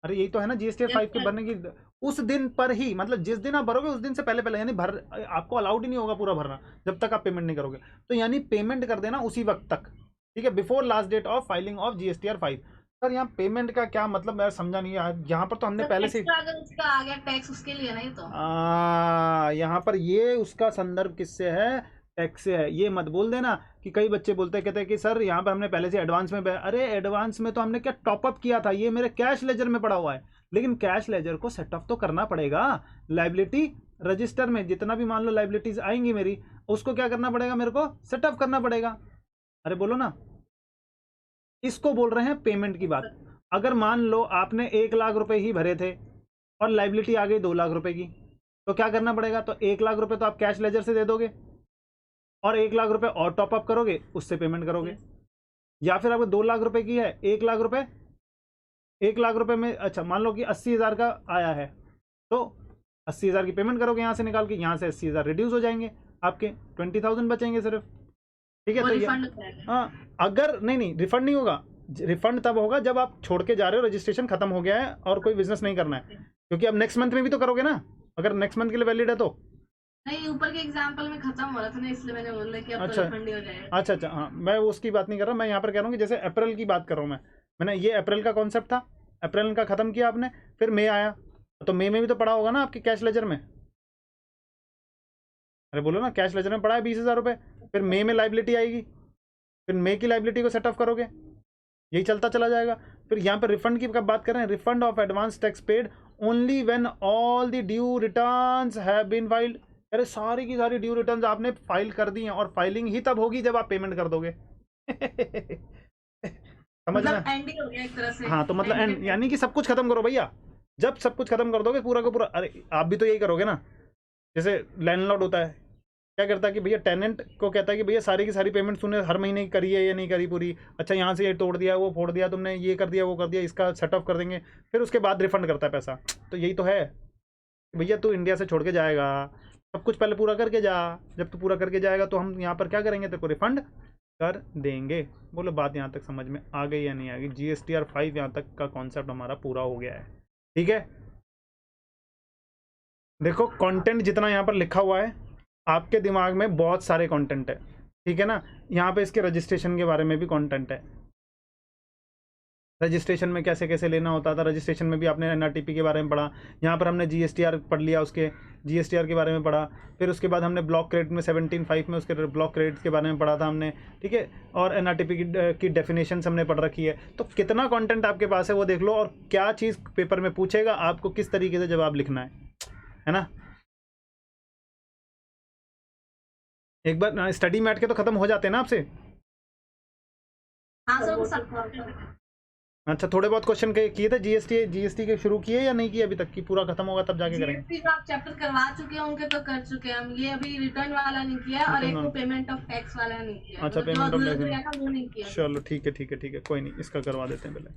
अरे यही तो है ना GSTR 5 के भरने की, उस दिन पर ही, मतलब जिस दिन आप भरोगे उस दिन से पहले पहले, यानी आपको अलाउड ही नहीं होगा पूरा भरना जब तक आप पेमेंट नहीं करोगे। तो यानी पेमेंट कर देना उसी वक्त तक, ठीक है, before last date of filing of GSTR 5। Sir यहाँ पेमेंट का क्या मतलब, मैं समझा नहीं यार। यहाँ पर तो हमने पहले से अगर उसका आ गया टैक्स उसके लिए नहीं तो यहाँ पर ये उसका संदर्भ किससे है, टैक्स से है। ये मत बोल देना कि कई बच्चे बोलते कहते हैं कि सर यहाँ पर हमने पहले से एडवांस में, अरे एडवांस में तो हमने क्या टॉपअप किया था, ये मेरे कैश लेजर में पड़ा हुआ है। लेकिन कैश लेजर को सेट ऑफ तो करना पड़ेगा लाइबिलिटी रजिस्टर में, जितना भी मान लो लाइबिलिटीज आएंगी मेरी, उसको क्या करना पड़ेगा, मेरे को सेट ऑफ करना पड़ेगा। अरे बोलो ना, इसको बोल रहे हैं पेमेंट की बात। अगर मान लो आपने 1 लाख रुपए ही भरे थे और लाइबिलिटी आ गई 2 लाख रुपए की, तो क्या करना पड़ेगा, तो 1 लाख रुपए तो आप कैश लेजर से दे दोगे और 1 लाख रुपए और टॉप अप करोगे, उससे पेमेंट करोगे। या फिर आपको 2 लाख रुपए की है, 1 लाख रुपए में, अच्छा मान लो कि 80,000 का आया है, तो 80,000 की पेमेंट करोगे यहाँ से निकाल के, यहाँ से 80,000 रिड्यूस हो जाएंगे, आपके 20,000 बचेंगे सिर्फ, ठीक है। तो हाँ, अगर नहीं रिफंड नहीं होगा, रिफंड तब होगा जब आप छोड़ के जा रहे हो, रजिस्ट्रेशन खत्म हो गया है और कोई बिजनेस नहीं करना है, क्योंकि अब नेक्स्ट मंथ में भी तो करोगे ना, अगर नेक्स्ट मंथ के लिए वैलिड है तो। नहीं, ऊपर के एग्जांपल में खत्म हो रहा था ना, इसलिए मैंने बोला कि अब अच्छा, तो रिफंड ही हो जाएगा। अच्छा, हाँ, मैं उसकी बात नहीं कर रहा, मैं यहाँ पर कह रहा हूँ कि जैसे अप्रैल की बात कर रहा हूँ मैंने ये अप्रैल का कॉन्सेप्ट था, अप्रैल का खत्म किया आपने, फिर मई आया, तो मई में भी तो पड़ा होगा ना आपके कैश लेजर में। अरे बोलो ना, कैश लेजर में पड़ा है 20,000 रुपये, फिर मई में लाइबिलिटी आएगी, फिर मई की लाइबिलिटी को सेट ऑफ करोगे, यही चलता चला जाएगा। फिर यहाँ पर रिफंड की कब बात कर रहे हैं, refund of advance tax paid only when all the due returns have been filed. अरे सारी की सारी ड्यू रिटर्न्स आपने फाइल कर दी हैं, और फाइलिंग ही तब होगी जब आप पेमेंट कर दोगे। समझना, मतलब एंडिंग हो गया एक तरह से। हाँ, तो मतलब एंड, यानी कि सब कुछ खत्म करो भैया। जब सब कुछ खत्म कर दोगे पूरा का पूरा, अरे आप भी तो यही करोगे ना, जैसे लैंडलॉर्ड होता है, क्या करता है कि भैया टेनेंट को कहता है कि भैया सारी की सारी पेमेंट तूने हर महीने करी है या नहीं करी पूरी, अच्छा यहाँ से ये तोड़ दिया, वो फोड़ दिया तुमने, ये कर दिया, वो कर दिया, इसका सेट ऑफ कर देंगे, फिर उसके बाद रिफंड करता है पैसा। तो यही तो है भैया, तू इंडिया से छोड़ के जाएगा, सब कुछ पहले पूरा करके जा, जब तू पूरा करके जाएगा तो हम यहाँ पर क्या करेंगे, तेरे को रिफंड कर देंगे। बोलो बात यहाँ तक समझ में आ गई या नहीं आ गई। GSTR 5 यहाँ तक का कॉन्सेप्ट हमारा पूरा हो गया है, ठीक है। देखो कंटेंट जितना यहाँ पर लिखा हुआ है, आपके दिमाग में बहुत सारे कंटेंट है, ठीक है ना। यहाँ पे इसके रजिस्ट्रेशन के बारे में भी कंटेंट है, रजिस्ट्रेशन में कैसे कैसे लेना होता था, रजिस्ट्रेशन में भी आपने NRTP के बारे में पढ़ा, यहाँ पर हमने GSTR पढ़ लिया, उसके GSTR के बारे में पढ़ा, फिर उसके बाद हमने ब्लॉक क्रेडिट में 17.5 में उसके ब्लॉक क्रेडिट के बारे में पढ़ा था हमने, ठीक है, और NRTP की डेफिनेशन हमने पढ़ रखी है। तो कितना कंटेंट आपके पास है वो देख लो, और क्या चीज़ पेपर में पूछेगा, आपको किस तरीके से जवाब लिखना है ना। एक बार स्टडी मैट के तो खत्म हो जाते हैं ना आपसे। हाँ सर, वो सब अच्छा, थोड़े बहुत क्वेश्चन किए थे GST के शुरू किए या नहीं किए अभी तक, की पूरा खत्म होगा तब जाके करेंगे। GST का आप चैप्टर करवा चुके हैं, उनके तो कर चुके हैं हम, ये अभी रिटर्न वाला नहीं किया और एक को पेमेंट ऑफ टैक्स वाला नहीं किया। अच्छा, पेमेंट ऑफ टैक्स, वो नहीं किया। चलो ठीक है, कोई नहीं, इसका करवा देते हैं पहले,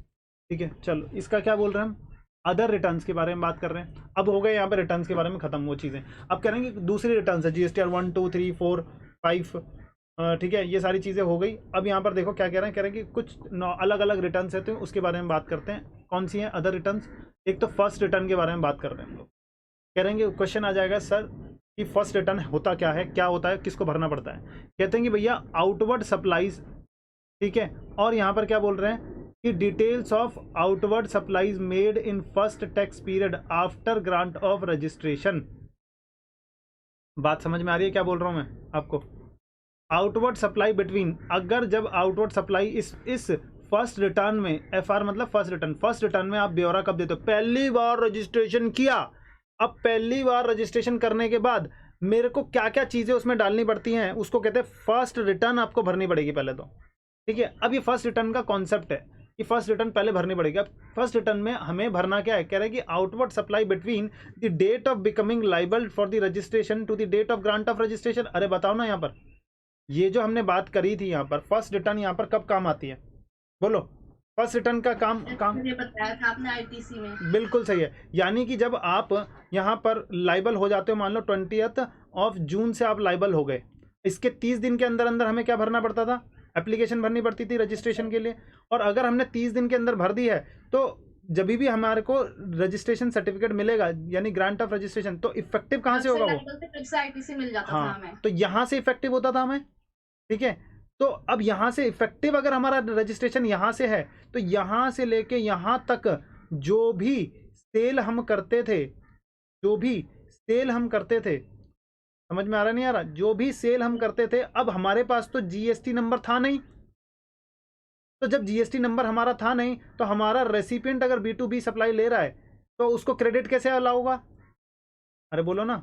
ठीक है। चलो इसका क्या बोल रहे हैं हम, अदर रिटर्न्स के बारे में बात कर रहे हैं। अब हो गए यहाँ पे रिटर्न्स के बारे में खत्म वो चीज़ें। अब कह रहे हैं कि दूसरी रिटर्न्स है GSTR 1 2 3 4 5, ठीक है, ये सारी चीज़ें हो गई। अब यहाँ पर देखो क्या कह रहे हैं कि कुछ अलग अलग रिटर्न्स हैं, तो उसके बारे में बात करते हैं। कौन सी हैं अदर रिटर्न्स। एक तो फर्स्ट रिटर्न के बारे में बात कर रहे हैं हम लोग। कह रहे हैं कि क्वेश्चन आ जाएगा सर कि फर्स्ट रिटर्न होता क्या है, क्या होता है, किसको भरना पड़ता है। कहते हैं कि भैया आउटवर्ड सप्लाईज, ठीक है, और यहाँ पर क्या बोल रहे हैं कि details of outward supplies made in first tax period after grant of registration. बात समझ में आ रही है क्या बोल रहा हूँ मैं आपको। आउटवर्ड सप्लाई बिटवीन, अगर जब आउटवर्ड सप्लाई इस फर्स्ट रिटर्न में, FR मतलब फर्स्ट रिटर्न में आप ब्यौरा कब देते हो, पहली बार रजिस्ट्रेशन किया। अब पहली बार रजिस्ट्रेशन करने के बाद मेरे को क्या क्या चीज़ें उसमें डालनी पड़ती हैं, उसको कहते हैं फर्स्ट रिटर्न आपको भरनी पड़ेगी पहले तो, ठीक है। अब ये फर्स्ट रिटर्न का कॉन्सेप्ट है कि फर्स्ट रिटर्न पहले भरनी पड़ेगी। अब फर्स्ट रिटर्न में हमें भरना क्या है, कह रहे हैं कि outward supply between the date of becoming liable for the registration to the date of grant of registration. अरे बताओ ना, यहाँ पर ये जो हमने बात करी थी, यहाँ पर फर्स्ट रिटर्न यहाँ पर कब काम आती है, बोलो। फर्स्ट रिटर्न का काम मुझे बताया था आपने आईटीसी में। बिल्कुल सही है। यानी कि जब आप यहाँ पर लाइबल हो जाते हो, मान लो 20 जून से आप लाइबल हो गए, इसके 30 दिन के अंदर अंदर हमें क्या भरना पड़ता था, एप्लीकेशन भरनी पड़ती थी रजिस्ट्रेशन के लिए। और अगर हमने 30 दिन के अंदर भर दी है तो जब भी हमारे को रजिस्ट्रेशन सर्टिफिकेट मिलेगा, यानी ग्रांट ऑफ रजिस्ट्रेशन, तो इफेक्टिव कहाँ से होगा वो, आईटीसी मिल जाता था हाँ, हमें। तो यहाँ से इफेक्टिव होता था हमें, ठीक है। तो अब यहाँ से इफेक्टिव अगर हमारा रजिस्ट्रेशन यहाँ से है, तो यहाँ से लेके यहाँ तक जो भी सेल हम करते थे, जो भी सेल हम करते थे, समझ में आ रहा नहीं आ रहा, जो भी सेल हम करते थे, अब हमारे पास तो जीएसटी नंबर था नहीं। तो जब जीएसटी नंबर हमारा था नहीं, तो हमारा रेसिपिएंट अगर B2B सप्लाई ले रहा है तो उसको क्रेडिट कैसे अलाउ होगा, अरे बोलो ना।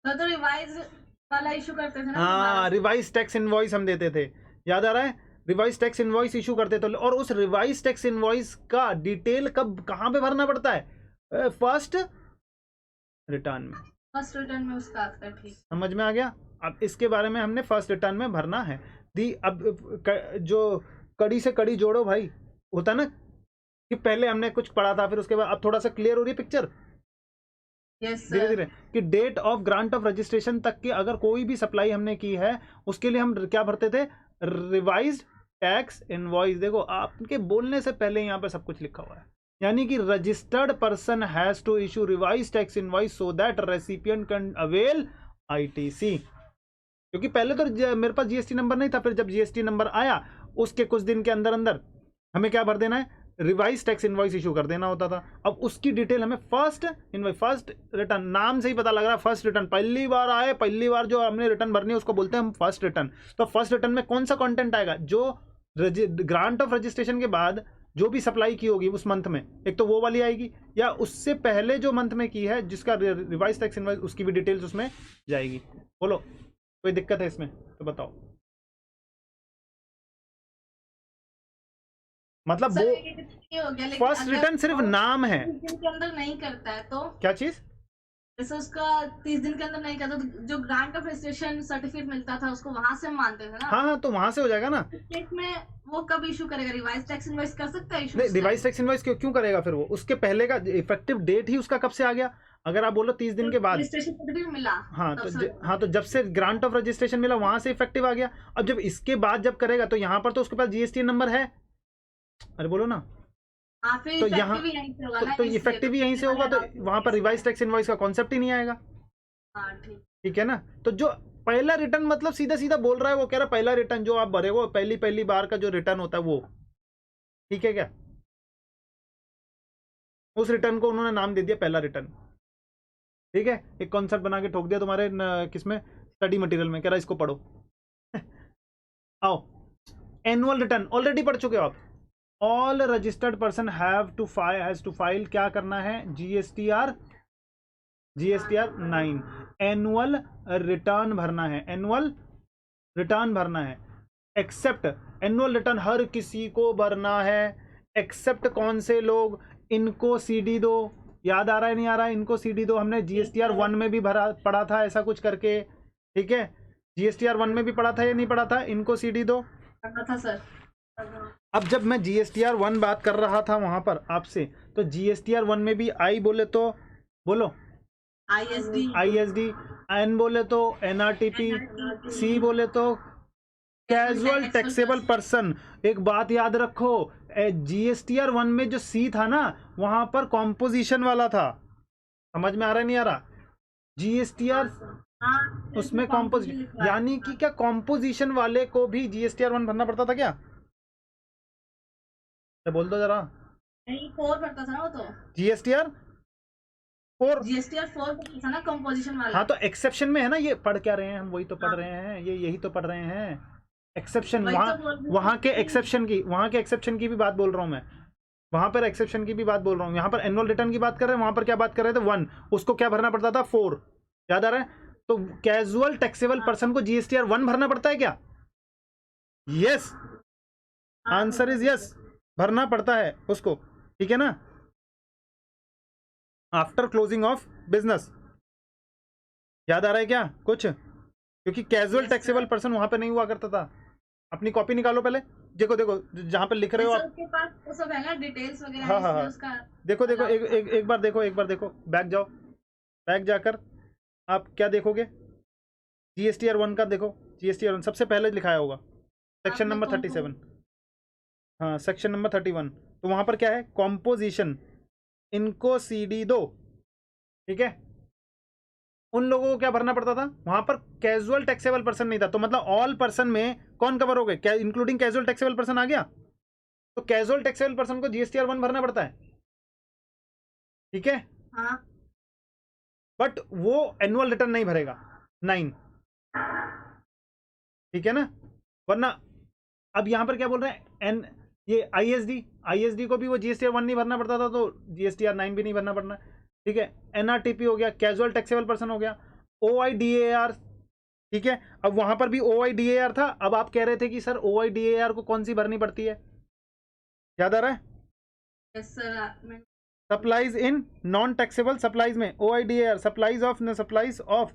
तो रिवाइज वाला इशू करते थे ना। हाँ, रिवाइज टैक्स इनवॉइस हम देते थे, याद आ रहा है, रिवाइज टैक्स इनवॉइस इशू करते थे। और उस रिवाइज टैक्स इनवॉइस का डिटेल कब कहाँ पे भरना पड़ता है, फर्स्ट रिटर्न में। फर्स्ट रिटर्न में उसका आता है, ठीक। समझ में आ गया। अब इसके बारे में हमने फर्स्ट रिटर्न में भरना है। अब जो कड़ी से कड़ी जोड़ो भाई, होता ना कि पहले हमने कुछ पढ़ा था, फिर उसके बाद अब थोड़ा सा क्लियर हो रही है पिक्चर धीरे धीरे, कि date of grant of registration तक की अगर कोई भी सप्लाई हमने की है, उसके लिए हम क्या भरते थे, रिवाइज्ड टैक्स इनवॉइस। देखो आपके बोलने से पहले यहाँ पे सब कुछ लिखा हुआ है, यानी कि registered person has to issue revise tax invoice so that recipient can avail ITC. क्योंकि पहले तो मेरे पास जीएसटी नंबर नहीं था, फिर जब जीएसटी नंबर आया उसके कुछ दिन के अंदर अंदर हमें क्या भर देना है, रिवाइज टैक्स इनवॉइस इशू कर देना होता था। अब उसकी डिटेल हमें फर्स्ट इनवॉइस, फर्स्ट रिटर्न, नाम से ही पता लग रहा है फर्स्ट रिटर्न, पहली बार आए, पहली बार जो हमने रिटर्न भरनी है उसको बोलते हैं हम फर्स्ट रिटर्न। तो फर्स्ट रिटर्न में कौन सा कंटेंट आएगा, जो ग्रांट ऑफ रजिस्ट्रेशन के बाद जो भी सप्लाई की होगी उस मंथ में, एक तो वो वाली आएगी, या उससे पहले जो मंथ में की है जिसका रिवाइज टैक्स इनवॉइस, उसकी भी डिटेल्स उसमें जाएगी। बोलो कोई दिक्कत है इसमें तो बताओ। मतलब वो हो गया, फर्स्ट रिटर्न सिर्फ नाम है, 30 दिन के अंदर नहीं करता है तो क्या चीज, जैसे उसका 30 दिन के अंदर नहीं करता तो जो ग्रांट ऑफ रजिस्ट्रेशन सर्टिफिकेट मिलता था उसको वहां से हम मानते थे ना। हाँ तो वहां से हो जाएगा ना। केस में वो कब इशू करेगा, रिवाइज टैक्स इनवॉइस कर सकता है इशू? नहीं, रिवाइज टैक्स इनवॉइस क्यों करेगा, फिर वो उसके पहले का इफेक्टिव डेट ही उसका कब से आ गया, अगर आप बोलो 30 दिन के बाद रजिस्ट्रेशन सर्टिफिकेट मिला। हाँ तो जब से ग्रांट ऑफ रजिस्ट्रेशन मिला वहां से इफेक्टिव आ गया। अब जब इसके बाद जब करेगा तो यहाँ पर तो उसके पास जीएसटी नंबर है, अरे बोलो ना। फिर तो यहाँ तो इफेक्टिव ही यहीं से होगा, तो वहां पर रिवाइज टैक्स इनवॉइस का कॉन्सेप्ट ही नहीं आएगा। ठीक है ना। तो जो पहला रिटर्न मतलब सीधा सीधा बोल रहा है, वो कह रहा है पहला रिटर्न जो आप भरे वो पहली बार का जो रिटर्न होता है वो, ठीक है क्या, उस रिटर्न को उन्होंने नाम दे दिया पहला रिटर्न। ठीक है, एक कॉन्सेप्ट बना के ठोक दिया तुम्हारे किसमें, स्टडी मटेरियल में, कह रहा इसको पढ़ो। आओ, एनुअल रिटर्न ऑलरेडी पढ़ चुके हो आप। All registered person has to file क्या करना है, जीएसटीआर 9 एनुअल रिटर्न भरना है, एनुअल रिटर्न भरना है। एक्सेप्ट एनुअल रिटर्न हर किसी को भरना है, एक्सेप्ट कौन से लोग, इनको सीडी दो, याद आ रहा है नहीं आ रहा है, इनको सीडी दो, हमने जीएसटीआर 1 में भी पढ़ा था ऐसा कुछ करके। ठीक है, जीएसटीआर 1 में भी पढ़ा था या नहीं पढ़ा था, इनको सीडी दो था सर। अब जब मैं जीएसटीआर 1 बात कर रहा था वहां पर आपसे, तो जीएसटीआर 1 में भी आई बोले तो बोलो आईएसडी, एन बोले तो एनआरटीपी, सी बोले तो कैजुअल टैक्सेबल पर्सन। एक बात याद रखो, जीएसटीआर 1 में जो सी था ना वहां पर कॉम्पोजिशन वाला था, समझ में आ रहा नहीं आ रहा, जीएसटीआर उसमें कॉम्पोजिशन, यानी कि क्या कॉम्पोजिशन वाले को भी जीएसटीआर 1 भरना पड़ता था क्या, बोल दो जरा। नहीं, 4 पड़ता था ना वो तो, जीएसटीआर 4 पड़ता था ना कंपोजिशन वाला। हाँ तो एक्सेप्शन में है ना, ये पढ़ क्या रहे हैं हम, वही तो पढ़ रहे हैं, ये यही तो पढ़ रहे हैं एक्सेप्शन। वहां के एक्सेप्शन की भी बात बोल रहा हूँ मैं, वहां पर एक्सेप्शन की भी बात बोल रहा हूँ। यहाँ पर एनुअल रिटर्न की बात कर रहे हैं, वहां पर क्या बात कर रहे थे, 1, उसको क्या भरना पड़ता था, 4, याद आ रहा है। तो कैजुअल टैक्सेबल पर्सन को जीएसटीआर 1 भरना पड़ता है क्या, यस, आंसर इज यस, भरना पड़ता है उसको। ठीक है ना, आफ्टर क्लोजिंग ऑफ बिजनेस, याद आ रहा है क्या कुछ, क्योंकि कैजुअल टैक्सेबल पर्सन वहां पे नहीं हुआ करता था। अपनी कॉपी निकालो पहले। देखो देखो जहाँ पे लिख रहे हो सर आप, उसके पास वो सब है ना डिटेल्स वगैरह, हाँ हाँ इसलिए हाँ, उसका देखो देखो एक बार देखो, एक बार देखो, बैक जाओ, बैक जाकर आप क्या देखोगे, GSTR1 का देखो, GSTR1 सबसे पहले लिखाया होगा, सेक्शन आपने नंबर 37, हाँ सेक्शन नंबर 31। तो वहाँ पर क्या है, कॉम्पोजिशन, इनको CD दो, ठीक है। उन लोगों को क्या भरना पड़ता था वहां पर, कैजुअल टैक्सेबल पर्सन नहीं था, तो मतलब ऑल पर्सन में कौन कवर हो गए, इंक्लूडिंग कैजुअल टैक्सेबल पर्सन आ गया, तो कैजुअल टैक्सेबल पर्सन को GSTR1 भरना पड़ता है, ठीक है। हाँ बट वो एनुअल रिटर्न नहीं भरेगा 9, ठीक है ना, वरना अब यहां पर क्या बोल रहे हैं, एन ये ISD को भी वो GSTR1 नहीं भरना पड़ता था, तो GSTR9 भी नहीं भरना पड़ना, ठीक है। NRTP हो गया, कैजुअल टैक्सेबल पर्सन हो गया, OIDAR, ठीक है। अब वहां पर भी OIDAR था, अब आप कह रहे थे कि सर OIDAR को कौन सी भरनी पड़ती है, याद आ रहा है, yes sir. Supplies in non taxable supplies में OIDAR, supplies of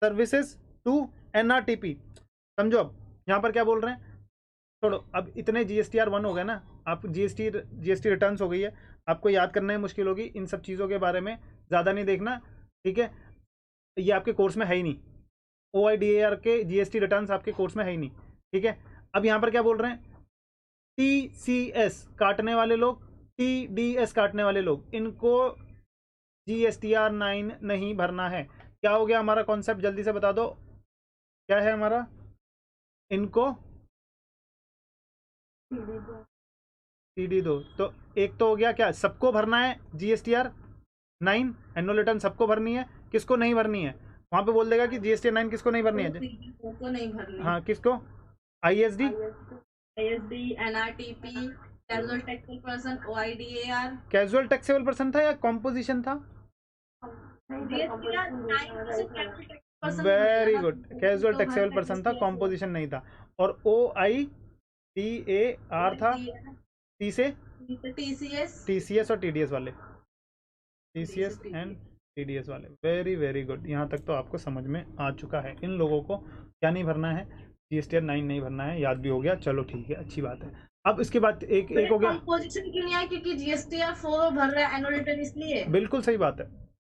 services to NRTP, समझो। अब यहाँ पर क्या बोल रहे हैं, छोड़ो, अब इतने GSTR1 हो गए ना, आप GST रिटर्न्स हो गई है, आपको याद करना है मुश्किल होगी, इन सब चीज़ों के बारे में ज़्यादा नहीं देखना, ठीक है, ये आपके कोर्स में है ही नहीं, OIDAR के GST रिटर्न्स आपके कोर्स में है ही नहीं, ठीक है। अब यहाँ पर क्या बोल रहे हैं, TCS काटने वाले लोग, TDS काटने वाले लोग, इनको GSTR9 नहीं भरना है। क्या हो गया हमारा कॉन्सेप्ट, जल्दी से बता दो, क्या है हमारा, इनको CD दो, तो एक तो हो गया क्या, सबको भरना है GSTR9 एनुअल रिटर्न, सबको भरनी है, किसको नहीं भरनी है, वहां पे बोल देगा कि GSTR9 किसको नहीं भरनी है, को नहीं भरनी। हाँ किसको, ISD, NRTP, casual taxable person, OIDAR, casual taxable person था या कॉम्पोजिशन था, very good, casual taxable person था, कॉम्पोजिशन नहीं था, और OIDAR था, T से TCS और TDS वाले, TCS एंड TDS वाले, वेरी वेरी गुड, यहाँ तक तो आपको समझ में आ चुका है। इन लोगों को क्या नहीं भरना है, GSTR9 नहीं भरना है, याद भी हो गया, चलो ठीक है, अच्छी बात है। अब इसके बाद एक हो गया, कंपोजिशन क्यों नहीं आया, क्योंकि GSTR4 भर रहा है एनुअल रिटर्न, इसलिए। बिल्कुल सही बात है,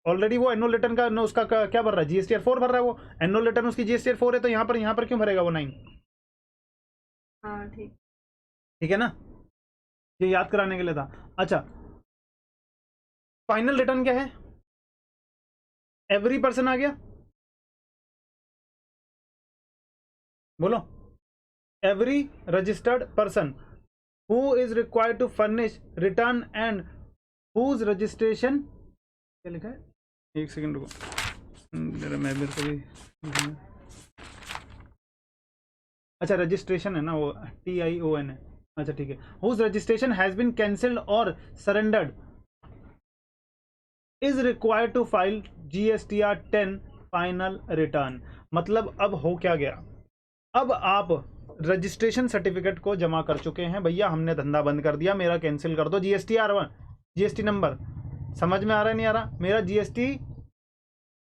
ऑलरेडी वो एनुअल रिटर्न का उसका क्या भर रहा है, GSTR4 भर रहा है, वो एनुअल रिटर्न उसकी GSTR4 है, तो यहाँ पर क्यों भरेगा वो 9, हाँ ठीक, ठीक है ना, ये याद कराने के लिए था। अच्छा, फाइनल रिटर्न क्या है, एवरी पर्सन आ गया, बोलो, every registered person who is required to furnish return and whose registration, क्या लिखा है, एक सेकंड रुको, मैं मेरे को भी, अच्छा रजिस्ट्रेशन है ना, वो TION है, अच्छा ठीक है, whose registration has been cancelled और surrendered is required to file GSTR10 final return. मतलब अब हो क्या गया, अब आप रजिस्ट्रेशन सर्टिफिकेट को जमा कर चुके हैं, भैया हमने धंधा बंद कर दिया, मेरा कैंसिल कर दो GSTR1, GST नंबर समझ में आ रहा है नहीं आ रहा, मेरा GST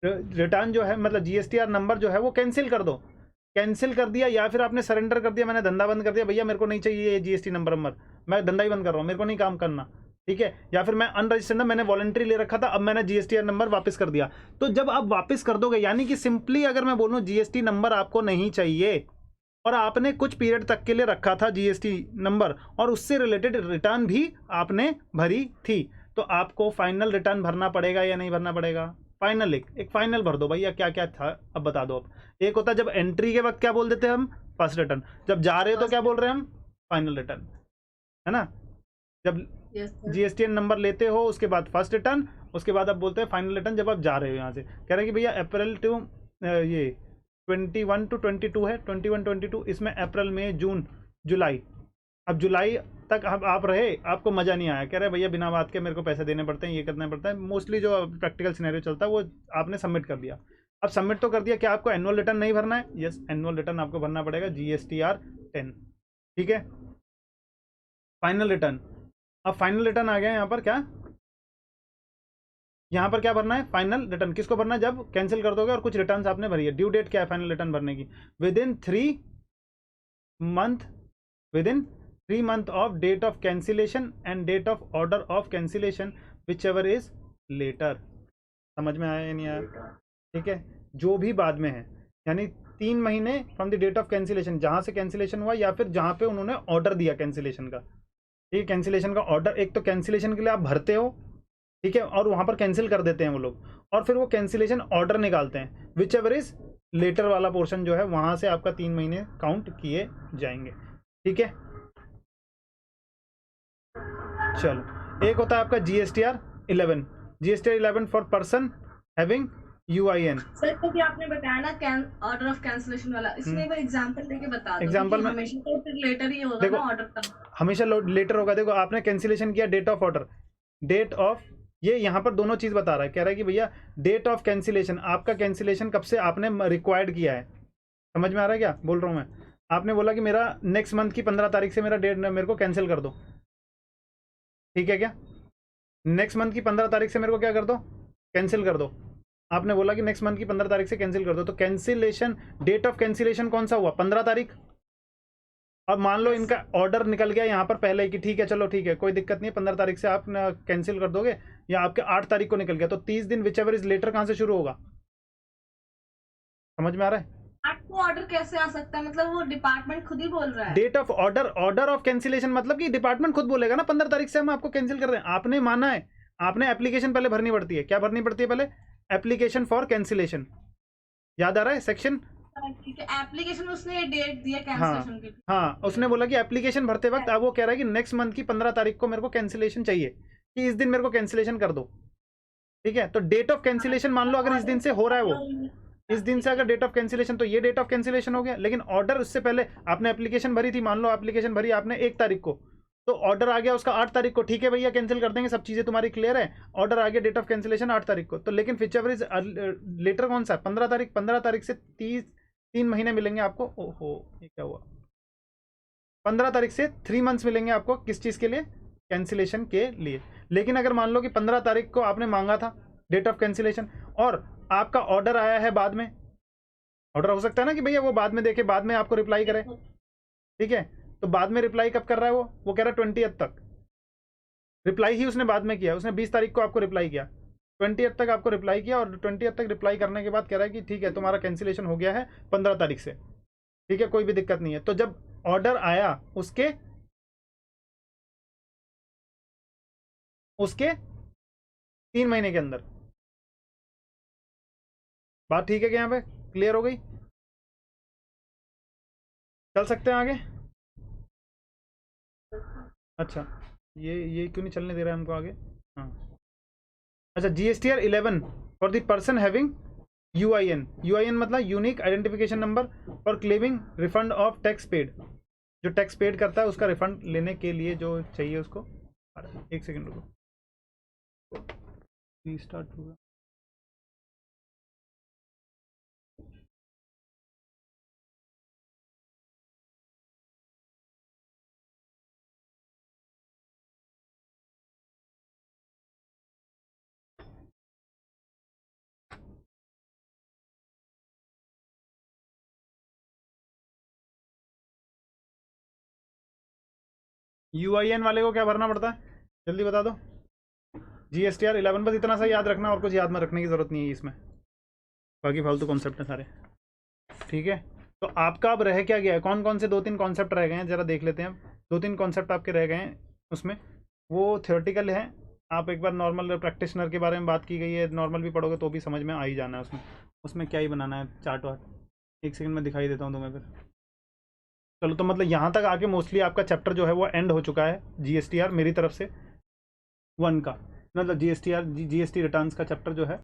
रिटर्न जो है, मतलब GSTR नंबर जो है वो कैंसिल कर दो, कैंसिल कर दिया, या फिर आपने सरेंडर कर दिया, मैंने धंधा बंद कर दिया, भैया मेरे को नहीं चाहिए ये GST नंबर, मैं धंधा ही बंद कर रहा हूँ, मेरे को नहीं काम करना, ठीक है। या फिर मैं अनरजिस्टर्ड, मैंने वॉलंटरी ले रखा था, अब मैंने GSTR नंबर वापस कर दिया, तो जब आप वापस कर दोगे, यानी कि सिंपली अगर मैं बोलूँ GST नंबर आपको नहीं चाहिए और आपने कुछ पीरियड तक के लिए रखा था GST नंबर और उससे रिलेटेड रिटर्न भी आपने भरी थी, तो आपको फाइनल रिटर्न भरना पड़ेगा या नहीं भरना पड़ेगा, फाइनल एक फाइनल भर दो भैया, क्या क्या था अब बता दो। अब एक होता है जब एंट्री के वक्त क्या बोल देते हैं हम, फर्स्ट रिटर्न, जब जा रहे हो तो क्या बोल रहे हैं हम, फाइनल रिटर्न, है ना, जब GSTN नंबर लेते हो उसके बाद फर्स्ट रिटर्न, उसके बाद आप बोलते हैं फाइनल रिटर्न जब आप जा रहे हो यहाँ से। कह रहे हैं कि भैया अप्रैल टू ये 21 to 22 है, 21-22, इसमें अप्रैल मई जून जुलाई, अब जुलाई तक आप रहे, आपको मज़ा नहीं आया, कह रहे भैया बिना बात के मेरे को पैसे देने पड़ते हैं, ये करना पड़ता है, मोस्टली जो प्रैक्टिकल सिनेरियो चलता है वो आपने सबमिट कर दिया। अब सबमिट तो कर दिया, क्या आपको एनुअल रिटर्न नहीं भरना है, यस एनुअल रिटर्न आपको भरना पड़ेगा GSTR10, ठीक है, फाइनल रिटर्न। अब फाइनल रिटर्न आ गया, यहाँ पर क्या, यहाँ पर क्या भरना है, फाइनल रिटर्न किसको भरना है, जब कैंसिल कर दोगे और कुछ रिटर्न आपने भरी है। ड्यू डेट क्या है फाइनल रिटर्न भरने की, with in 3 month, with in 3 month of date of cancellation and date of order of cancellation whichever is later। समझ में आया या नहीं आया? ठीक है, जो भी बाद में है, यानी 3 महीने from the date of cancellation, जहां से कैंसिलेशन हुआ या फिर जहां पे उन्होंने ऑर्डर दिया कैंसिलेशन का। ठीक है, कैंसिलेशन का ऑर्डर, एक तो कैंसिलेशन के लिए आप भरते हो, ठीक है, और वहां पर कैंसिल कर देते हैं वो लोग, और फिर वो कैंसिलेशन ऑर्डर निकालते हैं, विच एवर इज लेटर वाला पोर्शन जो है वहां से आपका 3 महीने काउंट किए जाएंगे। ठीक है, चलो एक होता है आपका GSTR 11, GSTR 11 for person having UIN। Sir तो भी आपने बताया ना ऑर्डर ऑफ कैंसिलेशन वाला, इसमें कोई एग्जांपल देके बता दो। एग्जांपल में हमेशा तो फिर लेटर ही होगा ना ऑर्डर का, हमेशा लेटर होगा। देखो आपने कैंसिलेशन किया, date of order, date of, ये यहाँ पर दोनों चीज बता रहा है, कह रहा है कि भैया डेट ऑफ कैंसिलेशन, आपका कैंसिलेशन कब से आपने रिक्वायर्ड किया है। समझ में आ रहा है क्या बोल रहा हूँ मैं? आपने बोला कि मेरा नेक्स्ट मंथ की 15 तारीख से मेरा डेट मेरे को कैंसिल कर दो, ठीक है क्या? नेक्स्ट मंथ की 15 तारीख से मेरे को क्या कर दो, कैंसिल कर दो। आपने बोला कि नेक्स्ट मंथ की 15 तारीख से कैंसिल कर दो, तो कैंसिलेशन, डेट ऑफ कैंसिलेशन कौन सा हुआ, 15 तारीख। अब मान लो इनका ऑर्डर निकल गया यहाँ पर पहले कि ठीक है चलो ठीक है कोई दिक्कत नहीं है, 15 तारीख से आप कैंसिल कर दोगे, या आपके 8 तारीख को निकल गया, तो 30 दिन विच एवर इज लेटर कहाँ से शुरू होगा? समझ में आ रहा है? आपको ऑर्डर कैसे आ सकता है, मतलब वो डिपार्टमेंट खुद ही बोल रहा है। Date of order, order of cancellation मतलब कि डिपार्टमेंट खुद बोलेगा ना 15 तारीख से हम आपको कैंसिल कर रहे हैं। आपने माना है, आपने एप्लीकेशन पहले भरनी पड़ती है। क्या भरनी पड़ती है पहले? Application for cancellation. याद आ रहा है सेक्शन? ठीक है, एप्लीकेशन उसने डेट दिया कैंसिलेशन की। हाँ, उसने बोला कि एप्लीकेशन भरते वक्त अब वो कह रहा है कि नेक्स्ट मंथ की 15 तारीख को मेरे को कैंसिलेशन चाहिए, कि इस दिन मेरे को कैंसिलेशन कर दो। ठीक है, तो डेट ऑफ कैंसिलेशन मान लो अगर इस दिन से हो रहा है, वो इस दिन से अगर डेट ऑफ कैंसिलेशन, तो ये डेट ऑफ कैंसिलेशन हो गया। लेकिन ऑर्डर उससे पहले आपने एप्लीकेशन भरी थी, मान लो एप्लीकेशन भरी आपने 1 तारीख को, तो ऑर्डर आ गया उसका 8 तारीख को, ठीक है भैया कैंसिल कर देंगे, सब चीजें तुम्हारी क्लियर है, ऑर्डर आ गया, डेट ऑफ कैंसिलेशन 8 तारीख को। तो लेकिन व्हिचएवर इज लेटर कौन सा है, 15 तारीख। 15 तारीख से 3 महीने मिलेंगे आपको। ओहो, ये क्या हुआ? 15 तारीख से 3 मंथ्स मिलेंगे आपको, किस चीज के लिए? कैंसिलेशन के लिए। लेकिन अगर मान लो कि 15 तारीख को आपने मांगा था डेट ऑफ कैंसिलेशन, और आपका ऑर्डर आया है बाद में, ऑर्डर हो सकता है ना कि भैया वो बाद में देखे, बाद में आपको रिप्लाई करे, ठीक है, तो बाद में रिप्लाई कब कर रहा है वो कह रहा है 20th तक रिप्लाई ही उसने बाद में किया। उसने 20 तारीख को आपको रिप्लाई किया, 20th तक आपको रिप्लाई किया, और 20th तक रिप्लाई करने के बाद कह रहा है कि ठीक है तुम्हारा कैंसिलेशन हो गया है 15 तारीख से, ठीक है कोई भी दिक्कत नहीं है। तो जब ऑर्डर आया उसके 3 महीने के अंदर, बात ठीक है क्या? यहाँ पे क्लियर हो गई? चल सकते हैं आगे? अच्छा, ये क्यों नहीं चलने दे रहा है हमको आगे? हाँ, अच्छा, GSTR 11 for the person having UIN मतलब unique identification number for claiming refund of tax paid. जो टैक्स पेड करता है उसका रिफंड लेने के लिए जो चाहिए उसको। 1 सेकेंड रुको, स्टार्ट होगा। UIN वाले को क्या भरना पड़ता है जल्दी बता दो? GSTR 11, बस इतना सा याद रखना, और कुछ याद में रखने की जरूरत नहीं है इसमें, बाकी फालतू कॉन्सेप्ट है सारे। ठीक है, तो आपका अब रह क्या गया है? कौन कौन से 2-3 कॉन्सेप्ट रह गए हैं जरा देख लेते हैं। 2-3 कॉन्सेप्ट आपके रह गए हैं उसमें, वो थियोरेटिकल है। आप एक बार नॉर्मल प्रैक्टिशनर के बारे में बात की गई है, नॉर्मल भी पढ़ोगे तो भी समझ में आ ही जाना है उसमें क्या ही बनाना है चार्ट वार्ट। 1 सेकेंड में दिखाई देता हूँ तुम्हें फिर। चलो, तो मतलब यहाँ तक आके मोस्टली आपका चैप्टर जो है वो एंड हो चुका है GSTR मेरी तरफ से 1 का, मतलब GST रिटर्न्स का चैप्टर जो है